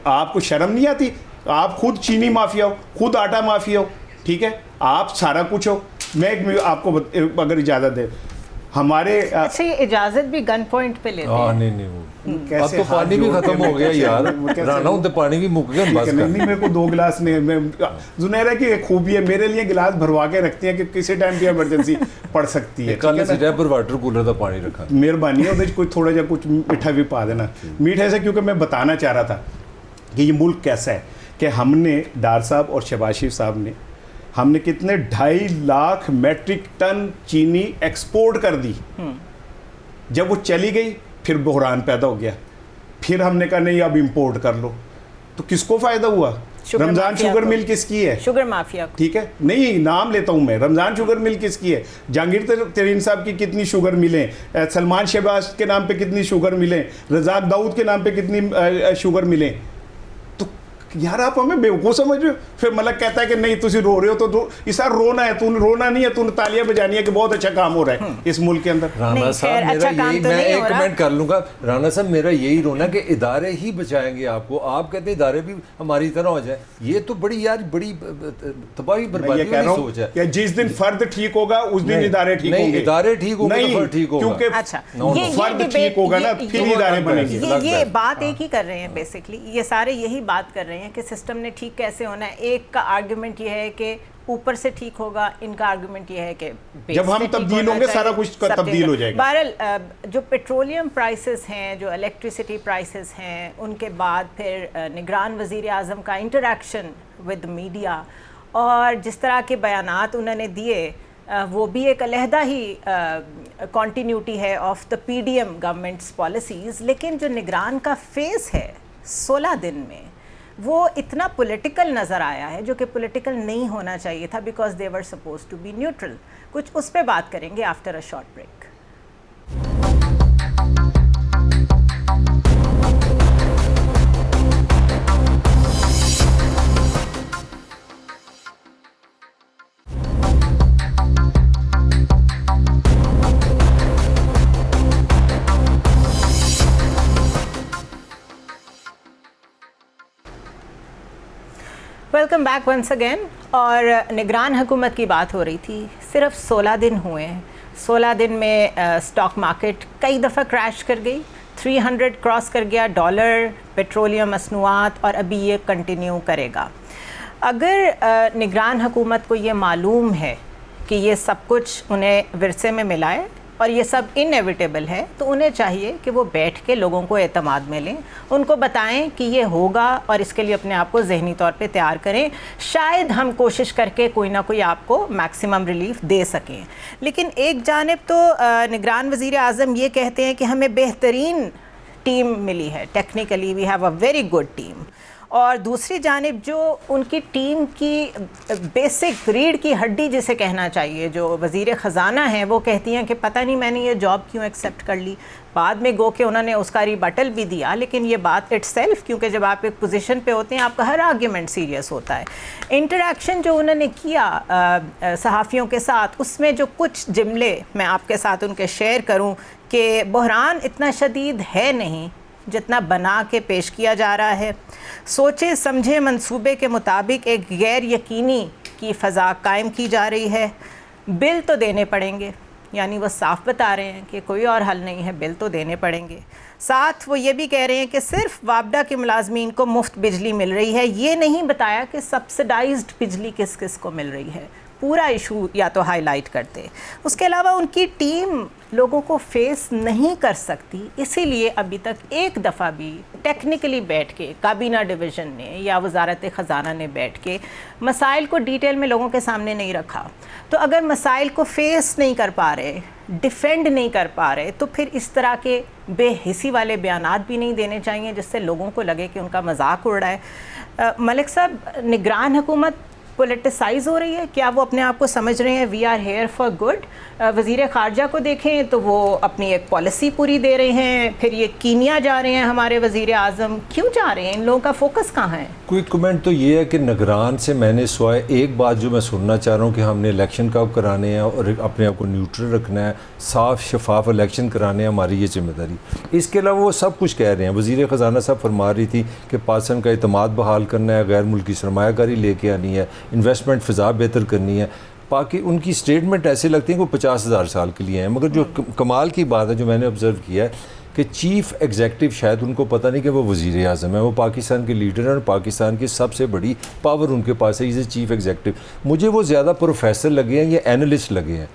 آپ کو شرم نہیں آتی؟ آپ خود چینی مافیا ہو، خود آٹا مافیا ہو. ٹھیک ہے، آپ سارا کچھ ہو. میں آپ کو اگر اجازت دے، ہمارے اچھا یہ اجازت بھی گن پوائنٹ پہ لیتے ہیں؟ نہیں اب تو پانی بھی ختم ہو گیا یار، رانا ہوں تو پانی بھی مک گیا. نہیں میرے کو 2 گلاس نہیں، زنیرہ کی ایک خوبی ہے میرے لیے گلاس بھروا کے رکھتی ہیں کہ کسی ٹائم بھی ایمرجنسی پڑ سکتی ہے. کل سے پر واٹر کولر کا پانی رکھا، مہربانی ہے اس کوئی تھوڑا جا کچھ میٹھا بھی پا دینا. میٹھے سے کیونکہ میں بتانا چاہ رہا تھا کہ یہ ملک کیسا ہے، کہ ہم نے ڈار صاحب اور شہباز شریف صاحب نے ہم نے کتنے 2.5 لاکھ میٹرک ٹن چینی ایکسپورٹ کر دی. جب وہ چلی گئی پھر بحران پیدا ہو گیا، پھر ہم نے کہا نہیں اب امپورٹ کر لو. تو کس کو فائدہ ہوا؟ رمضان شوگر مل کس کی ہے؟ Sugar mafia. ٹھیک ہے، نہیں نام لیتا ہوں میں. رمضان شوگر مل کس کی ہے؟ جہانگیر ترین صاحب کی کتنی شوگر ملیں، سلمان شہباز کے نام پہ کتنی شوگر ملیں، رزاق داؤد کے نام پہ کتنی شوگر ملیں. تو یار آپ ہمیں بیوقوف سمجھ رہے ہو. پھر ملک کہتا ہے کہ نہیں تسی رو رہے ہو تو اس بار رونا ہے، تو رونا نہیں ہے، تو تالیاں بجانی ہے کہ بہت اچھا کام ہو رہا ہے اس ملک کے اندر. رانا صاحب میرا یہی، میں ایک کمنٹ کر لوں گا. رانا صاحب میرا یہی رونا کہ ادارے ہی بچائیں گے آپ کو. آپ کہتے ہیں ادارے بھی ہماری طرح ہو جائیں، یہ تو بڑی یار بڑی تباہی بربادی والی سوچ ہے. کہ جس دن فرد ٹھیک ہوگا اس دن ادارے ٹھیک ہوں گے. ادارے ٹھیک ہوں گے تو فرد ٹھیک ہوگا. کیونکہ فرد ٹھیک ہوگا نا پھر ادارے بنیں گے. یہ بات ایک ہی کر رہے ہیں بیسکلی، یہ سارے یہی بات کر رہے ہیں کہ سسٹم نے ٹھیک کیسے ہونا ہے. ایک کا آرگومنٹ یہ ہے کہ اوپر سے ٹھیک ہوگا، ان کا آرگومنٹ یہ ہے کہ جب ہم تبدیل ہوں گے سارا کچھ تبدیل ہو جائے گا. بہرحال جو پیٹرولیم پرائسز ہیں، جو الیکٹریسٹی پرائسز ہیں، ان کے بعد پھر نگران وزیر اعظم کا انٹریکشن ود میڈیا اور جس طرح کے بیانات انہوں نے دیے، وہ بھی ایک علیحدہ ہی کنٹینیوٹی ہے of the P D M governments policies. لیکن جو نگران کا فیس ہے 16 دن میں وہ اتنا پولیٹیکل نظر آیا ہے جو کہ پولیٹیکل نہیں ہونا چاہیے تھا, because they were suppose to be neutral. کچھ اس پہ بات کریں گے after a short break. Welcome back once again. اور نگران حکومت کی بات ہو رہی تھی. صرف 16 دن ہوئے ہیں. 16 دن میں اسٹاک مارکیٹ کئی دفعہ کریش کر گئی, 300 کراس کر گیا ڈالر, پیٹرولیم مصنوعات, اور ابھی یہ کنٹینیو کرے گا. اگر نگران حکومت کو یہ معلوم ہے کہ یہ سب کچھ انہیں ورثے میں ملا ہے اور یہ سب انیویٹیبل ہے, تو انہیں چاہیے کہ وہ بیٹھ کے لوگوں کو اعتماد میں لیں, ان کو بتائیں کہ یہ ہوگا اور اس کے لیے اپنے آپ کو ذہنی طور پہ تیار کریں. شاید ہم کوشش کر کے کوئی نہ کوئی آپ کو میکسیمم ریلیف دے سکیں. لیکن ایک جانب تو نگران وزیر اعظم یہ کہتے ہیں کہ ہمیں بہترین ٹیم ملی ہے, technically we have a very good team, اور دوسری جانب جو ان کی ٹیم کی بیسک ریڑھ کی ہڈی جسے کہنا چاہیے, جو وزیر خزانہ ہیں, وہ کہتی ہیں کہ پتہ نہیں میں نے یہ جاب کیوں ایکسیپٹ کر لی. بعد میں گو کہ انہوں نے اس کا ریبٹل بھی دیا, لیکن یہ بات اٹ سیلف, کیونکہ جب آپ ایک پوزیشن پہ ہوتے ہیں آپ کا ہر آرگیومنٹ سیریس ہوتا ہے. انٹریکشن جو انہوں نے کیا صحافیوں کے ساتھ, اس میں جو کچھ جملے میں آپ کے ساتھ ان کے شیئر کروں کہ بحران اتنا شدید ہے نہیں جتنا بنا کے پیش کیا جا رہا ہے. سوچے سمجھے منصوبے کے مطابق ایک غیر یقینی کی فضا قائم کی جا رہی ہے. بل تو دینے پڑیں گے, یعنی وہ صاف بتا رہے ہیں کہ کوئی اور حل نہیں ہے, بل تو دینے پڑیں گے. ساتھ وہ یہ بھی کہہ رہے ہیں کہ صرف وابڈا کے ملازمین کو مفت بجلی مل رہی ہے, یہ نہیں بتایا کہ سبسڈائزڈ بجلی کس کس کو مل رہی ہے. پورا ایشو یا تو ہائی لائٹ کرتے. اس کے علاوہ ان کی ٹیم لوگوں کو فیس نہیں کر سکتی, اسی لیے ابھی تک ایک دفعہ بھی ٹیکنیکلی بیٹھ کے کابینہ ڈویژن نے یا وزارت خزانہ نے بیٹھ کے مسائل کو ڈیٹیل میں لوگوں کے سامنے نہیں رکھا. تو اگر مسائل کو فیس نہیں کر پا رہے, ڈیفینڈ نہیں کر پا رہے, تو پھر اس طرح کے بے حسی والے بیانات بھی نہیں دینے چاہیے جس سے لوگوں کو لگے کہ ان کا مذاق اڑ رہا ہے. ملک صاحب, نگران حکومت پولیٹیسائز ہو رہی ہے, کیا وہ اپنے آپ کو سمجھ رہے ہیں we are here for good? وزیر خارجہ کو دیکھیں تو وہ اپنی ایک پالیسی پوری دے رہے ہیں, پھر یہ کینیا جا رہے ہیں ہمارے وزیر اعظم, کیوں جا رہے ہیں؟ ان لوگوں کا فوکس کہاں ہے؟ کوئی کمنٹ تو یہ ہے کہ نگران سے میں نے سوائے ایک بات جو میں سننا چاہ رہا ہوں کہ ہم نے الیکشن کب کرانے ہیں اور اپنے آپ کو نیوٹرل رکھنا ہے, صاف شفاف الیکشن کرانے ہیں, ہماری یہ ذمہ داری. اس کے علاوہ وہ سب کچھ کہہ رہے ہیں. وزیر خزانہ صاحب فرما رہی تھی کہ پاکستان کا اعتماد بحال کرنا ہے, غیر ملکی سرمایہ کاری لے کے آنی ہے, انویسٹمنٹ فضا بہتر کرنی ہے. باقی ان کی سٹیٹمنٹ ایسے لگتی ہیں کہ 50,000 سال کے لیے ہیں, مگر جو کمال کی بات ہے جو میں نے آبزرو کیا ہے کہ چیف ایگزیکٹو شاید ان کو پتہ نہیں کہ وہ وزیر اعظم ہے, وہ پاکستان کے لیڈر ہیں اور پاکستان کی سب سے بڑی پاور ان کے پاس ہے, ایز اے چیف ایگزیکٹو. مجھے وہ زیادہ پروفیسر لگے ہیں یا اینالسٹ لگے ہیں.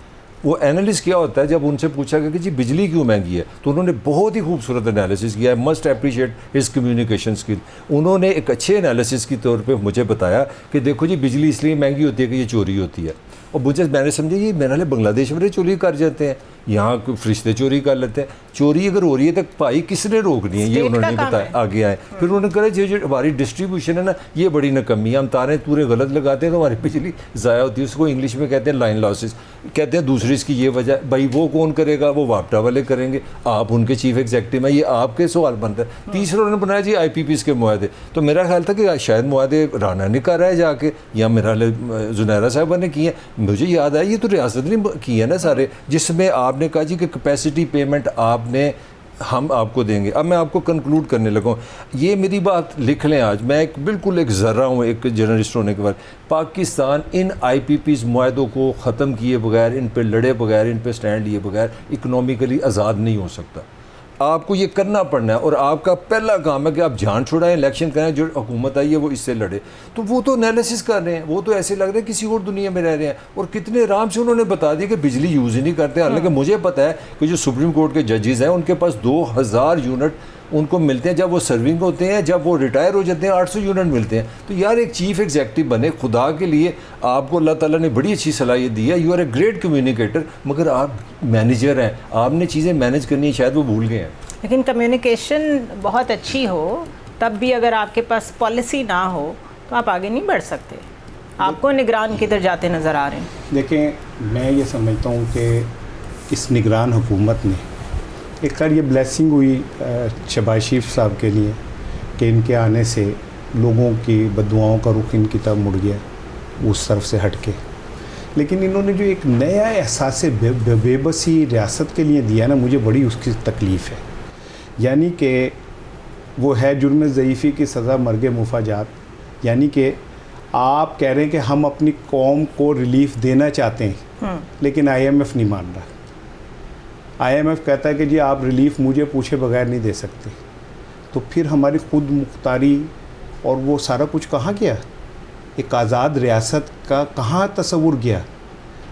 وہ اینالسٹ کیا ہوتا ہے, جب ان سے پوچھا گیا کہ جی بجلی کیوں مہنگی ہے, تو انہوں نے بہت ہی خوبصورت انالیسس کیا ہے. Must appreciate his communication skill. انہوں نے ایک اچھے انالیسس کی طور پہ مجھے بتایا کہ دیکھو جی بجلی اس لیے مہنگی ہوتی ہے کہ یہ چوری ہوتی ہے. اور مجھے میں نے سمجھا یہ میرے لیے بنگلہ دیش میں چوری کر جاتے ہیں, یہاں فرشتے چوری کر لیتے ہیں. چوری اگر ہو رہی ہے تو بھائی کس نے روکنی ہے, یہ انہوں نے بتایا. آگے آئے پھر انہوں نے کہا جو ہماری ڈسٹریبیوشن ہے نا یہ بڑی ناکامی ہے, ہم تاریں پورے غلط لگاتے ہیں تو ہماری بجلی ضائع ہوتی ہے. اس کو انگلش میں کہتے ہیں لائن لاسز. کہتے ہیں دوسری اس کی یہ وجہ, بھائی وہ کون کرے گا, وہ وابڈا والے کریں گے, آپ ان کے چیف ایگزیکٹو ہیں, یہ آپ کے سوال بنتا ہے. تیسرا انہوں نے بنایا جی آئی پی پیز کے معاہدے. تو میرا خیال تھا کہ شاید معاہدے رانا نے کرا ہے جا کے, یا میرا زنیرہ صاحبہ نے کیے ہیں. مجھے یاد آیا یہ تو ریاست نے کی ہے نا سارے, جس میں آپ نے کہا جی کہ کیپیسٹی پیمنٹ آپ نے ہم آپ کو دیں گے. اب میں آپ کو کنکلوڈ کرنے لگا ہوں, یہ میری بات لکھ لیں. آج میں بالکل ایک ذرہ ہوں ایک جرنلسٹ ہونے کے بعد. پاکستان ان آئی پی پیز معاہدوں کو ختم کیے بغیر, ان پہ لڑے بغیر, ان پہ سٹینڈ لیے بغیر اکنومیکلی آزاد نہیں ہو سکتا. آپ کو یہ کرنا پڑنا ہے, اور آپ کا پہلا کام ہے کہ آپ جان چھڑائیں, الیکشن کریں, جو حکومت آئی ہے وہ اس سے لڑے. تو وہ تو انالیسس کر رہے ہیں, وہ تو ایسے لگ رہے ہیں کسی اور دنیا میں رہ رہے ہیں, اور کتنے آرام سے انہوں نے بتا دیا کہ بجلی یوز ہی نہیں کرتے. حالانکہ مجھے پتہ ہے کہ جو سپریم کورٹ کے ججز ہیں ان کے پاس 2000 یونٹ ان کو ملتے ہیں جب وہ سرونگ ہوتے ہیں, جب وہ ریٹائر ہو جاتے ہیں 800 یونٹ ملتے ہیں. تو یار ایک چیف ایگزیکٹو بنے, خدا کے لیے آپ کو اللہ تعالیٰ نے بڑی اچھی صلاحیت دی ہے, you are a great communicator, مگر آپ مینیجر ہیں, آپ نے چیزیں مینیج کرنی ہے, شاید وہ بھول گئے ہیں. لیکن کمیونیکیشن بہت اچھی ہو تب بھی اگر آپ کے پاس پالیسی نہ ہو تو آپ آگے نہیں بڑھ سکتے. آپ کو نگران کدھر جاتے نظر آ رہے ہیں؟ دیکھیں میں یہ سمجھتا ہوں کہ اس نگران حکومت نے ایک خیر یہ بلیسنگ ہوئی شہباز شریف صاحب کے لیے کہ ان کے آنے سے لوگوں کی بددعاؤں کا رخ ان کی طرف مڑ گیا اس طرف سے ہٹ کے. لیکن انہوں نے جو ایک نیا احساس بے بسی ریاست کے لیے دیا نا, مجھے بڑی اس کی تکلیف ہے. یعنی کہ وہ ہے جرم ضعیفی کی سزا مرگ مفاجات. یعنی کہ آپ کہہ رہے ہیں کہ ہم اپنی قوم کو ریلیف دینا چاہتے ہیں لیکن آئی ایم ایف نہیں مان رہا. آئی ایم ایف کہتا ہے کہ جی آپ ریلیف مجھے پوچھے بغیر نہیں دے سکتے. تو پھر ہماری خود مختاری اور وہ سارا کچھ کہاں گیا؟ ایک آزاد ریاست کا کہاں تصور گیا؟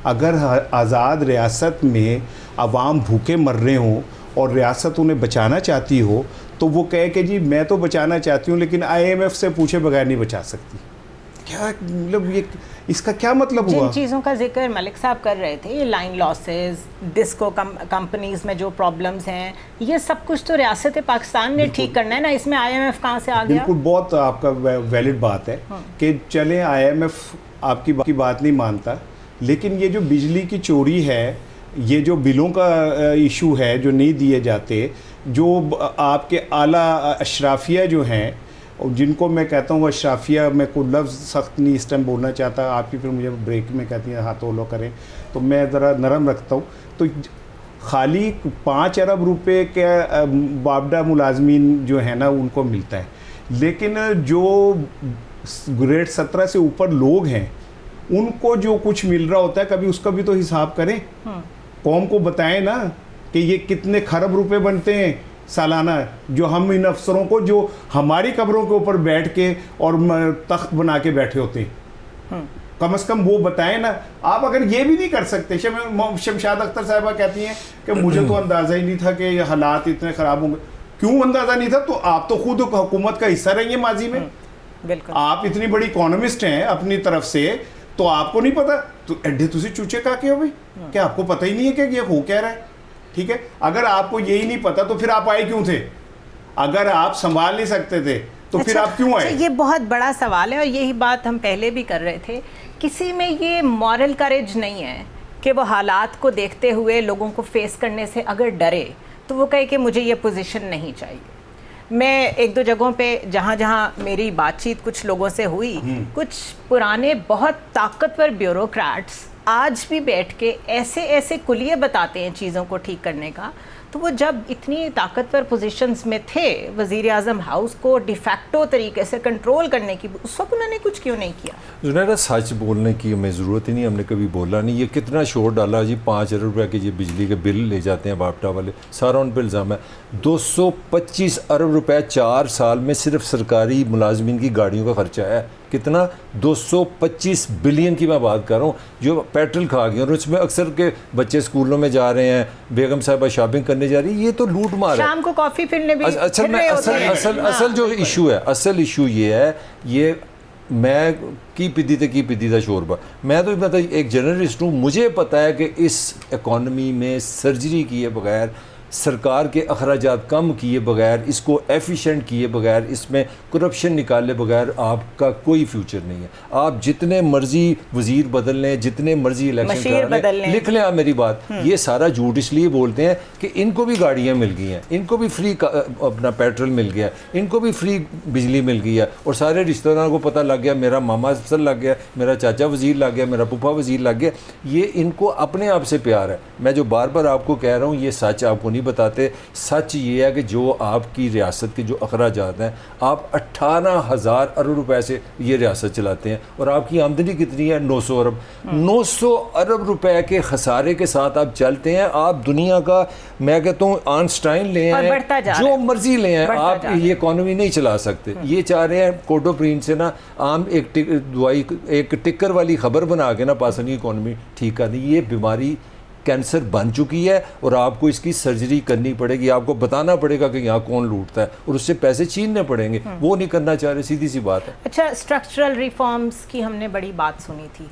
اگر آزاد ریاست میں عوام بھوکے مر رہے ہوں اور ریاست انہیں بچانا چاہتی ہو تو وہ کہے کہ جی میں تو بچانا چاہتی ہوں لیکن آئی ایم ایف سے پوچھے بغیر نہیں بچا سکتی. کیا مطلب یہ اس کا کیا مطلب ہوا؟ جن چیزوں کا ذکر ملک صاحب کر رہے تھے, یہ لائن لاسز, ڈسکو کمپنیز میں جو پرابلمز ہیں, یہ سب کچھ تو ریاست پاکستان نے ٹھیک کرنا ہے نا. اس میں آئی ایم ایف کہاں سے آ گیا؟ بالکل بہت آپ کا ویلڈ بات ہے کہ چلیں آئی ایم ایف آپ کی بات نہیں مانتا, لیکن یہ جو بجلی کی چوری ہے, یہ جو بلوں کا ایشو ہے جو نہیں دیے جاتے, جو آپ کے اعلیٰ اشرافیہ جو ہیں جن کو میں کہتا ہوں اشرافیہ, میں کوئی لفظ سخت نہیں اس ٹائم بولنا چاہتا, آپ ہی پھر مجھے بریک میں کہتی ہیں ہاتھوں لو کریں تو میں ذرا نرم رکھتا ہوں. تو خالی 5 ارب روپے کے بابڈا ملازمین جو ہیں نا ان کو ملتا ہے, لیکن جو گریڈ 17 سے اوپر لوگ ہیں ان کو جو کچھ مل رہا ہوتا ہے کبھی اس کا بھی تو حساب کریں. قوم کو بتائیں نا کہ یہ کتنے خرب روپے بنتے ہیں سالانہ, جو ہم ان افسروں کو جو ہماری قبروں کے اوپر بیٹھ کے اور تخت بنا کے بیٹھے ہوتے ہیں, کم از کم وہ بتائیں نا. آپ اگر یہ بھی نہیں کر سکتے, شمشاد اختر صاحبہ کہتی ہیں کہ مجھے تو اندازہ ہی نہیں تھا کہ یہ حالات اتنے خراب ہوں گے. کیوں اندازہ نہیں تھا؟ تو آپ تو خود حکومت کا حصہ رہی ہیں ماضی میں. بالکل آپ اتنی بڑی اکانومسٹ ہیں اپنی طرف سے, تو آپ کو نہیں پتا؟ تو ایڈے تسی چوچے کا کے ہو بھائی کہ آپ کو پتہ ہی نہیں ہے کہ یہ ہو کیا رہا ہے. ٹھیک ہے, اگر آپ کو یہی نہیں پتا تو پھر آپ آئے کیوں تھے؟ اگر آپ سنبھال نہیں سکتے تھے تو پھر آپ کیوں آئے؟ یہ بہت بڑا سوال ہے اور یہی بات ہم پہلے بھی کر رہے تھے. کسی میں یہ مورل کریج نہیں ہے کہ وہ حالات کو دیکھتے ہوئے لوگوں کو فیس کرنے سے اگر ڈرے تو وہ کہے کہ مجھے یہ پوزیشن نہیں چاہیے. میں 1-2 جگہوں پہ جہاں میری بات چیت کچھ لوگوں سے ہوئی, کچھ پرانے بہت طاقتور بیوروکریٹس آج بھی بیٹھ کے ایسے کلیے بتاتے ہیں چیزوں کو ٹھیک کرنے کا. تو وہ جب اتنی طاقتور پوزیشنز میں تھے, وزیر اعظم ہاؤس کو ڈی فیکٹو طریقے سے کنٹرول کرنے کی, اس وقت انہوں نے کچھ کیوں نہیں کیا؟ زنیرہ سچ بولنے کی ہمیں ضرورت ہی نہیں, ہم نے کبھی بولا نہیں. یہ کتنا شور ڈالا جی 5 ارب روپے کے یہ بجلی کے بل لے جاتے ہیں باپٹا والے, سارا ان پہ الزام ہے. 225 ارب روپے 4 سال میں صرف سرکاری ملازمین کی گاڑیوں کا خرچہ ہے. کتنا؟ 225 بلین کی میں بات کر رہا ہوں جو پیٹرول کھا گئے, اور اس میں اکثر کے بچے اسکولوں میں جا رہے ہیں, بیگم صاحبہ شاپنگ کرنے جا رہی ہے. یہ تو لوٹ مار ہے. شام کو کافی پینے بھی اصل جو ایشو ہے, اصل ایشو یہ ہے, یہ میں کی پیدی تھا شوربہ. میں تو مطلب ایک جرنلسٹ ہوں, مجھے پتہ ہے کہ اس اکانومی میں سرجری کیے بغیر, سرکار کے اخراجات کم کیے بغیر, اس کو ایفیشینٹ کیے بغیر, اس میں کرپشن نکالے بغیر آپ کا کوئی فیوچر نہیں ہے. آپ جتنے مرضی وزیر بدل لیں, جتنے مرضی الیکشن کرا لیں, لکھ لیں آپ میری بات, یہ سارا جھوٹ اس لیے بولتے ہیں کہ ان کو بھی گاڑیاں مل گئی ہیں, ان کو بھی فری اپنا پیٹرول مل گیا, ان کو بھی فری بجلی مل گئی ہے, اور سارے رشتہ داروں کو پتہ لگ گیا, میرا ماما افسر لگ گیا, میرا چاچا وزیر لگ گیا, میرا پھپھا وزیر لگ گیا. یہ ان کو اپنے آپ سے پیار ہے. میں جو بار بار آپ کو کہہ رہا ہوں یہ سچ آپ کو نہیں بتاتے. سچ یہ ہے کہ جو آپ کی ریاست کے جو اخراجات ہیں, آپ 18,000 ارب روپے سے یہ ریاست چلاتے ہیں, اور آپ کی آمدنی کتنی ہے؟ 900 ارب. 900 ارب روپے کے خسارے کے ساتھ آپ چلتے ہیں. آپ دنیا کا, میں کہتا ہوں آئنسٹائن لے ہیں, جو مرضی لے ہیں, آپ یہ اکانومی نہیں چلا سکتے. یہ چاہ رہے ہیں کوٹو پرینٹ سے نا عام ایک ٹکر والی خبر بنا کے نا پاکستانی اکانومی ٹھیک کر دی. یہ بیماری کینسر بن چکی ہے, اور آپ کو اس کی سرجری کرنی پڑے گی. آپ کو بتانا پڑے گا کہ یہاں کون لوٹتا ہے, اور اس سے پیسے چھیننے پڑیں گے. وہ نہیں کرنا چاہ رہے, سیدھی سی بات ہے. اچھا, اسٹرکچرل ریفارمز کی ہم نے بڑی بات سنی تھی,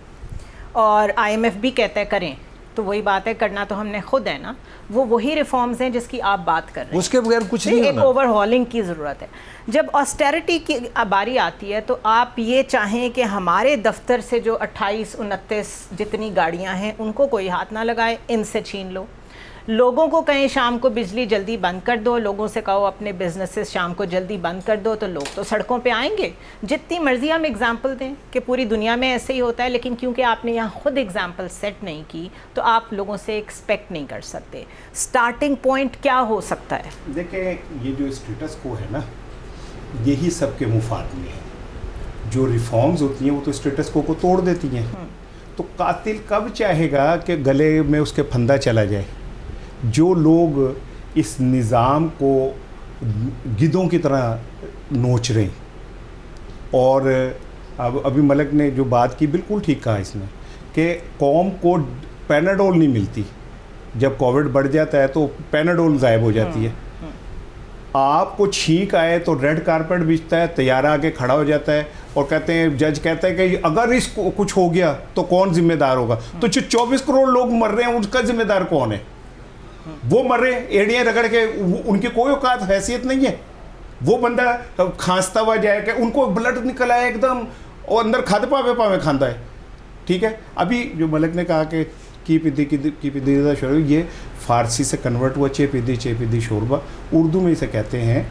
اور آئی ایم ایف بھی کہتا ہے کریں, تو وہی بات ہے, کرنا تو ہم نے خود ہے نا, وہ وہی ریفارمز ہیں جس کی آپ بات کر رہے ہیں, اس کے بغیر کچھ نہیں ایک ہونا. اوور ہالنگ کی ضرورت ہے. جب آسٹیرٹی کی باری آتی ہے تو آپ یہ چاہیں کہ ہمارے دفتر سے جو 28-29 جتنی گاڑیاں ہیں ان کو کوئی ہاتھ نہ لگائے, ان سے چھین لو. لوگوں کو کہیں شام کو بجلی جلدی بند کر دو, لوگوں سے کہو اپنے بزنسز شام کو جلدی بند کر دو, تو لوگ تو سڑکوں پہ آئیں گے. جتنی مرضی ہم اگزامپل دیں کہ پوری دنیا میں ایسے ہی ہوتا ہے, لیکن کیونکہ آپ نے یہاں خود اگزامپل سیٹ نہیں کی تو آپ لوگوں سے ایکسپیکٹ نہیں کر سکتے. سٹارٹنگ پوائنٹ کیا ہو سکتا ہے؟ دیکھیں یہ جو اسٹیٹس کو ہے نا, یہی سب کے مفاد میں ہے. جو ریفارمز ہوتی ہیں وہ تو اسٹیٹس کو توڑ دیتی ہیں. تو قاتل کب چاہے گا کہ گلے میں اس کے پھندا چلا جائے؟ جو لوگ اس نظام کو گدوں کی طرح نوچ رہے ہیں, اور ابھی ملک نے جو بات کی بالکل ٹھیک کہا اس نے کہ قوم کو پیناڈول نہیں ملتی, جب کووڈ بڑھ جاتا ہے تو پیناڈول غائب ہو جاتی ہے. آپ کو چھینک آئے تو ریڈ کارپیٹ بچتا ہے, طیارہ آ کے کھڑا ہو جاتا ہے اور کہتے ہیں, جج کہتا ہے کہ اگر اس کو کچھ ہو گیا تو کون ذمہ دار ہوگا؟ تو جو 24 کروڑ لوگ مر رہے ہیں ان کا ذمہ دار کون ہے؟ وہ مر رہے ہیں ایڑیاں رگڑ کے, ان کی کوئی اوقات حیثیت نہیں ہے. وہ بندہ کھانستا ہوا جائے کہ ان کو بلڈ نکل آیا ایک دم اور اندر کھاد پاوے پاوے کھاندا ہے. ٹھیک ہے, ابھی جو ملک نے کہا کہ کی پدی شوربہ, یہ فارسی سے کنورٹ ہوا چے پدی شوربہ. اردو میں اسے کہتے ہیں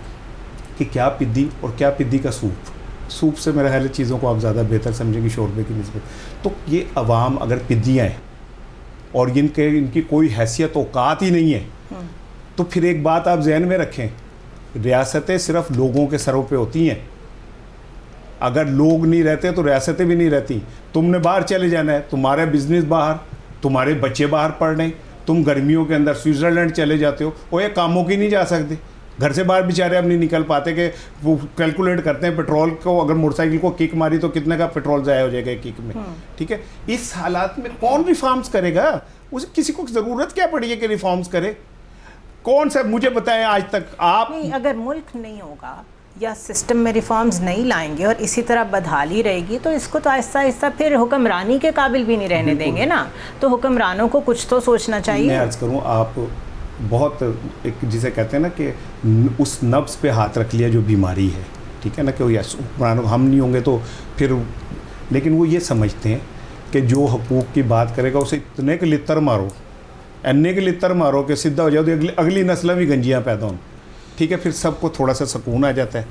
کہ کیا پدی اور کیا پدی کا سوپ. سوپ سے میرا خیال ہے چیزوں کو آپ زیادہ بہتر سمجھیں گے شوربے کی نسبت. تو یہ عوام اگر پدیاں ہیں اور ان کی کوئی حیثیت اوقات ہی نہیں ہے, تو پھر ایک بات آپ ذہن میں رکھیں, ریاستیں صرف لوگوں کے سروں پہ ہوتی ہیں. اگر لوگ نہیں رہتے تو ریاستیں بھی نہیں رہتی. تم نے باہر چلے جانا ہے, تمہارا بزنس باہر, تمہارے بچے باہر پڑھ رہے ہیں, تم گرمیوں کے اندر سوئٹزرلینڈ چلے جاتے ہو, وہ یہ کاموں کی نہیں جا سکتے. گھر سے باہر بیچارے اب نہیں نکل پاتے کہ وہ کیلکولیٹ کرتے ہیں پیٹرول کو, اگر موٹر سائیکل کو کک ماری تو کتنے کا پیٹرول ضائع ہو جائے گا کک میں. ٹھیک ہے, اس حالات میں کون ریفارمز کرے گا؟ اسے کسی کو ضرورت کیا پڑی ہے کہ ریفارمز کرے؟ کون سا مجھے بتائیں آج تک آپ. نہیں, اگر ملک نہیں ہوگا یا سسٹم میں ریفارمز نہیں لائیں گے اور اسی طرح بدحالی رہے گی تو اس کو تو آہستہ آہستہ پھر حکمرانی کے قابل بھی نہیں رہنے دیں گے نا. تو حکمرانوں کو کچھ تو سوچنا چاہیے. میں عرض کروں, آپ بہت ایک جسے کہتے ہیں نا کہ اس نبض پہ ہاتھ رکھ لیا جو بیماری ہے. ٹھیک ہے نا, کہ حکمرانوں ہم نہیں ہوں گے تو پھر, لیکن وہ یہ سمجھتے ہیں کہ جو حقوق کی بات کرے گا اسے اتنے کے لتر مارو, انے کے لتر مارو کہ سیدھا ہو جاؤ تو اگلی نسلیں بھی گنجیاں پیدا ہوں. ٹھیک ہے, پھر سب کو تھوڑا سا سکون آ جاتا ہے.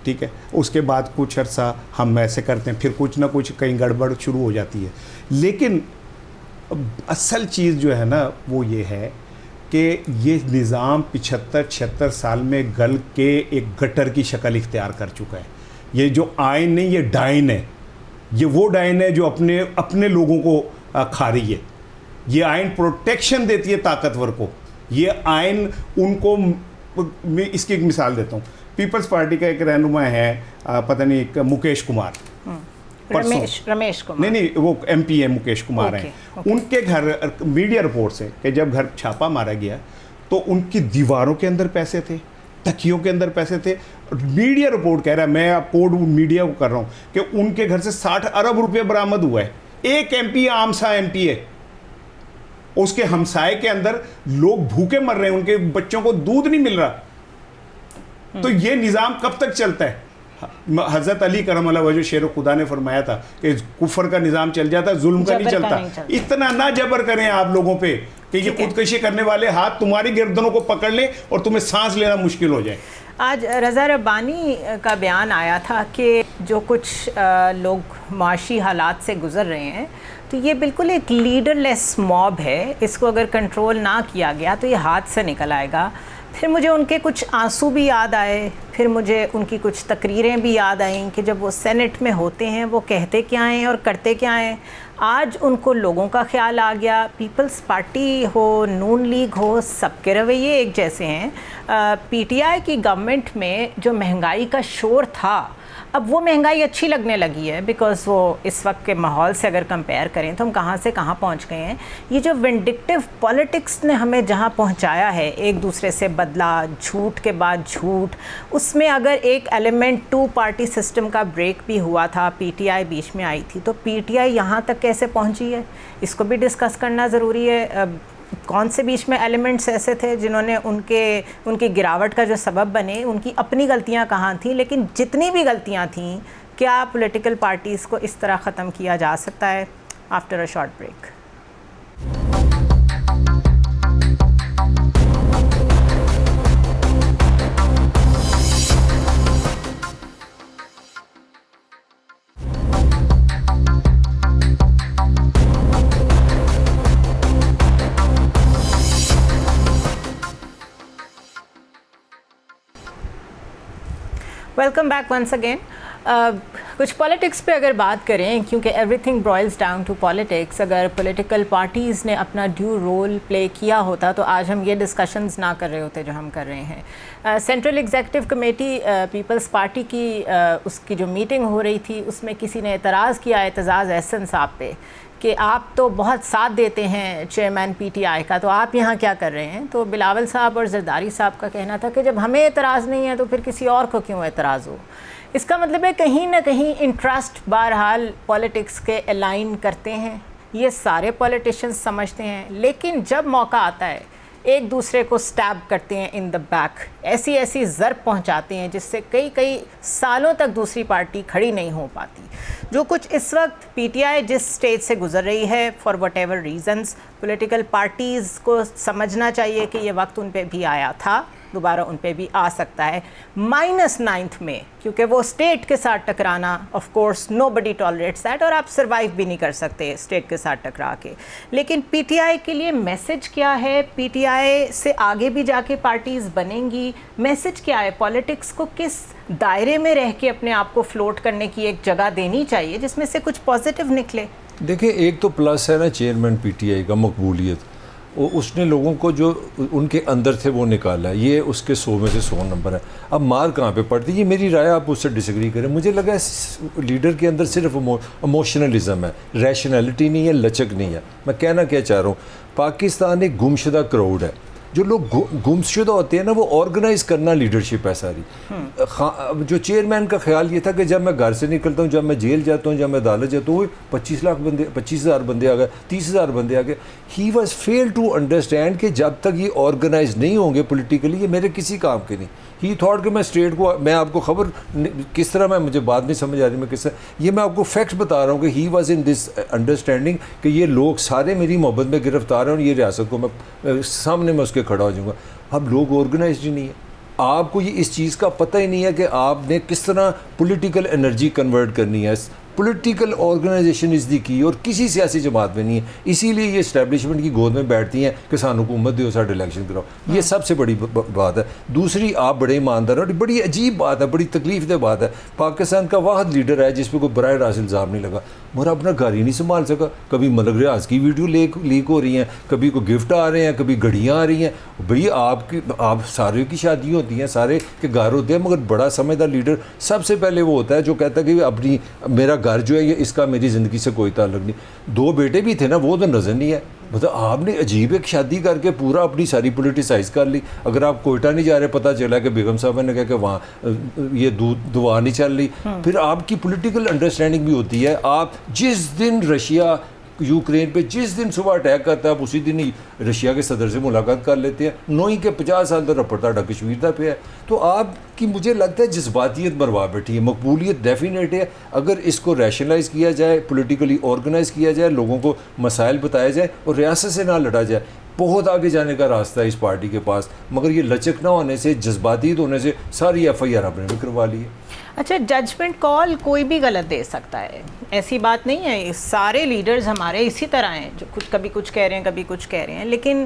ٹھیک ہے, اس کے بعد کچھ عرصہ ہم ایسے کرتے ہیں, پھر کچھ نہ کچھ کہیں گڑبڑ شروع ہو جاتی ہے. لیکن اصل چیز جو ہے نا وہ یہ ہے کہ یہ نظام 75-76 سال میں گل کے ایک گٹر کی شکل اختیار کر چکا ہے. یہ جو آئین نہیں, یہ ڈائن ہے. یہ وہ ڈائن ہے جو اپنے لوگوں کو کھا رہی ہے. یہ آئین پروٹیکشن دیتی ہے طاقتور کو. یہ آئین ان کو, میں اس کی ایک مثال دیتا ہوں. پیپلز پارٹی کا ایک رہنما ہے, پتہ نہیں, ایک مکیش کمار, رمیش کمار, نہیں وہ ایم پی ہے, مکیش کمار ہیں. ان کے گھر میڈیا رپورٹس ہیں کہ جب گھر چھاپا مارا گیا تو ان کی دیواروں کے اندر پیسے تھے, تکیوں کے اندر پیسے تھے. میڈیا رپورٹ کہہ رہا ہے, میں آپ کوڈ میڈیا کو کر رہا ہوں, کہ ان کے گھر سے 60 ارب روپے برآمد ہوا ہے. ایک ایم پی, عام سا ایم پی ہے, اس کے ہمسائے کے اندر لوگ بھوکے مر رہے ہیں, ان کے بچوں کو دودھ نہیں مل رہا. تو یہ نظام کب تک چلتا ہے؟ حضرت علی کرم اللہ وجہ شیر خدا نے فرمایا تھا کہ کفر کا نظام چل جاتا ہے, ظلم کا نہیں چلتا. اتنا نہ جبر کریں آپ لوگوں پہ کہ یہ خودکشی کرنے والے ہاتھ تمہاری گردنوں کو پکڑ لیں اور تمہیں سانس لینا مشکل ہو جائے. آج رضا ربانی کا بیان آیا تھا کہ جو کچھ لوگ معاشی حالات سے گزر رہے ہیں تو یہ بالکل ایک لیڈر لیس موب ہے, اس کو اگر کنٹرول نہ کیا گیا تو یہ ہاتھ سے نکل آئے گا. پھر مجھے ان کے کچھ آنسو بھی یاد آئے, پھر مجھے ان کی کچھ تقریریں بھی یاد آئیں کہ جب وہ سینٹ میں ہوتے ہیں وہ کہتے کیا ہیں اور کرتے کیا ہیں. آج ان کو لوگوں کا خیال آ گیا, پیپلز پارٹی ہو, نون لیگ ہو, سب کے رویے ایک جیسے ہیں. پی ٹی آئی کی گورنمنٹ میں جو مہنگائی کا شور تھا, اب وہ مہنگائی اچھی لگنے لگی ہے بیکاز وہ اس وقت کے ماحول سے اگر کمپیئر کریں تو ہم کہاں سے کہاں پہنچ گئے ہیں. یہ جو ونڈکٹیو پالیٹکس نے ہمیں جہاں پہنچایا ہے, ایک دوسرے سے بدلا, جھوٹ کے بعد جھوٹ, اس میں اگر ایک ایلیمنٹ 2 پارٹی سسٹم کا بریک بھی ہوا تھا, پی ٹی آئی بیچ میں آئی تھی, تو پی ٹی آئی یہاں تک کیسے پہنچی ہے اس کو بھی ڈسکس کرنا ضروری ہے. کون سے بیچ میں ایلیمنٹس ایسے تھے جنہوں نے ان کی گراوٹ کا جو سبب بنے, ان کی اپنی غلطیاں کہاں تھیں, لیکن جتنی بھی غلطیاں تھیں کیا پولیٹیکل پارٹیز کو اس طرح ختم کیا جا سکتا ہے؟ After a short break. Welcome back once again. کچھ پالیٹکس پہ اگر بات کریں, کیونکہ everything boils down to politics, اگر پولیٹیکل پارٹیز نے اپنا ڈیو رول پلے کیا ہوتا تو آج ہم یہ ڈسکشنز نہ کر رہے ہوتے جو ہم کر رہے ہیں. Central executive committee Peoples Party کی اس کی جو میٹنگ ہو رہی تھی, اس میں کسی نے اعتراض کیا اعتزاز احسن صاحب پہ کہ آپ تو بہت ساتھ دیتے ہیں چیئرمین پی ٹی آئی کا, تو آپ یہاں کیا کر رہے ہیں؟ تو بلاول صاحب اور زرداری صاحب کا کہنا تھا کہ جب ہمیں اعتراض نہیں ہے تو پھر کسی اور کو کیوں اعتراض ہو. اس کا مطلب ہے کہیں نہ کہیں انٹرسٹ بہرحال پالیٹکس کے الائن کرتے ہیں, یہ سارے پولیٹیشنز سمجھتے ہیں, لیکن جب موقع آتا ہے ایک دوسرے کو سٹیب کرتے ہیں ان دا بیک, ایسی ضرب پہنچاتے ہیں جس سے کئی سالوں تک دوسری پارٹی کھڑی نہیں ہو پاتی. جو کچھ اس وقت پی ٹی آئی جس سٹیج سے گزر رہی ہے for what ever reasons, political parties کو سمجھنا چاہیے کہ یہ وقت ان پہ بھی آیا تھا, دوبارہ ان پہ بھی آ سکتا ہے -9 میں, کیونکہ وہ اسٹیٹ کے ساتھ ٹکرانا of course nobody tolerates that, اور آپ سروائیو بھی نہیں کر سکتے اسٹیٹ کے ساتھ ٹکرا کے. لیکن پی ٹی آئی کے لیے میسج کیا ہے؟ پی ٹی آئی سے آگے بھی جا کے پارٹیز بنیں گی, میسج کیا ہے؟ پالیٹکس کو کس دائرے میں رہ کے اپنے آپ کو فلوٹ کرنے کی ایک جگہ دینی چاہیے جس میں سے کچھ پازیٹیو نکلے؟ دیکھیں, ایک تو پلس ہے نا چیئرمین پی ٹی آئی کا مقبولیت, اس نے لوگوں کو جو ان کے اندر تھے وہ نکالا, یہ اس کے 100 میں سے 100 نمبر ہے. اب مار کہاں پہ پڑتی ہے؟ یہ میری رائے, آپ اس سے ڈس ایگری کریں. مجھے لگا لیڈر کے اندر صرف ایموشنلزم ہے, ریشنلٹی نہیں ہے, لچک نہیں ہے. میں کہنا کیا چاہ رہا ہوں, پاکستان ایک گمشدہ کراؤڈ ہے. جو لوگ گمشدہ ہوتے ہیں نا, وہ آرگنائز کرنا لیڈرشپ ہے ساری. جو چیئرمین کا خیال یہ تھا کہ جب میں گھر سے نکلتا ہوں, جب میں جیل جاتا ہوں, جب میں عدالت جاتا ہوں, 25,000 بندے آ گئے, 30,000 بندے آ گئے. He was fail to understand کہ جب تک یہ آرگنائز نہیں ہوں گے پولیٹیکلی, یہ میرے کسی کام کے نہیں. ہی تھاٹ کہ میں اسٹیٹ کو, میں آپ کو خبر کس طرح, میں مجھے بات نہیں سمجھ آ رہی میں کس طرح, یہ میں آپ کو فیکٹس بتا رہا ہوں کہ he was in this understanding کہ یہ لوگ سارے میری محبت میں گرفتار ہیں اور یہ ریاست کو میں سامنے میں اس کے کھڑا ہو جاؤں گا. اب لوگ آرگنائزڈ ہی نہیں ہے. آپ کو یہ اس چیز کا پتہ ہی نہیں ہے کہ آپ نے کس طرح پولیٹیکل انرجی کنورٹ کرنی ہے. پولیٹیکل آرگنائزیشن از دی کی, اور کسی سیاسی جماعت میں نہیں ہے. اسی لیے یہ اسٹیبلشمنٹ کی گود میں بیٹھتی ہیں کہ سان حکومت دیو, ساڈے الیکشن کراؤ. یہ سب سے بڑی بات ہے. دوسری, آپ بڑے ایماندار, اور بڑی عجیب بات ہے, بڑی تکلیف دہ بات ہے, پاکستان کا واحد لیڈر ہے جس پہ کوئی براہ راست الزام نہیں لگا, مگر اپنا گھر ہی نہیں سنبھال سکا. کبھی ملک ریاض کی ویڈیو لیک ہو رہی ہیں, کبھی کوئی گفٹ آ رہے ہیں, کبھی گھڑیاں آ رہی ہیں. بھئی آپ سارے کی شادی ہوتی ہیں, سارے کے گھر ہوتے ہیں, مگر بڑا سمجھدار لیڈر سب سے پہلے وہ ہوتا ہے جو کہتا ہے کہ اپنی میرا گھر جو ہے یہ اس کا میری زندگی سے کوئی تعلق نہیں. 2 بیٹے بھی تھے نا, وہ تو نظر نہیں ہے. مطلب آپ نے عجیب ایک شادی کر کے پورا اپنی ساری پولیٹیسائز کر لی. اگر آپ کوئٹہ نہیں جا رہے, پتہ چلا کہ بیگم صاحبہ نے کہا کہ وہاں یہ دعا نہیں چل رہی. پھر آپ کی پولیٹیکل انڈرسٹینڈنگ بھی ہوتی ہے. آپ جس دن رشیا یوکرین پہ جس دن صبح اٹیک کرتا ہے, آپ اسی دن ہی رشیا کے صدر سے ملاقات کر لیتے ہیں, نوئیں کہ 50 سال تک رپڑتا ڈا کشمیر تک پہ ہے. تو آپ کی مجھے لگتا ہے جذباتیت بروا بیٹھی ہے. مقبولیت ڈیفینیٹ ہے اگر اس کو ریشنلائز کیا جائے, پولیٹیکلی آرگنائز کیا جائے, لوگوں کو مسائل بتایا جائے اور ریاست سے نہ لڑا جائے. بہت آگے جانے کا راستہ ہے اس پارٹی کے پاس, مگر یہ لچک نہ ہونے سے, جذباتیت ہونے سے ساری FIR آپ نے بھی کروا لی ہے. اچھا, ججمنٹ کال کوئی بھی غلط دے سکتا ہے, ایسی بات نہیں ہے. سارے لیڈرز ہمارے اسی طرح ہیں, جو کبھی کچھ کہہ رہے ہیں, کبھی کچھ کہہ رہے ہیں. لیکن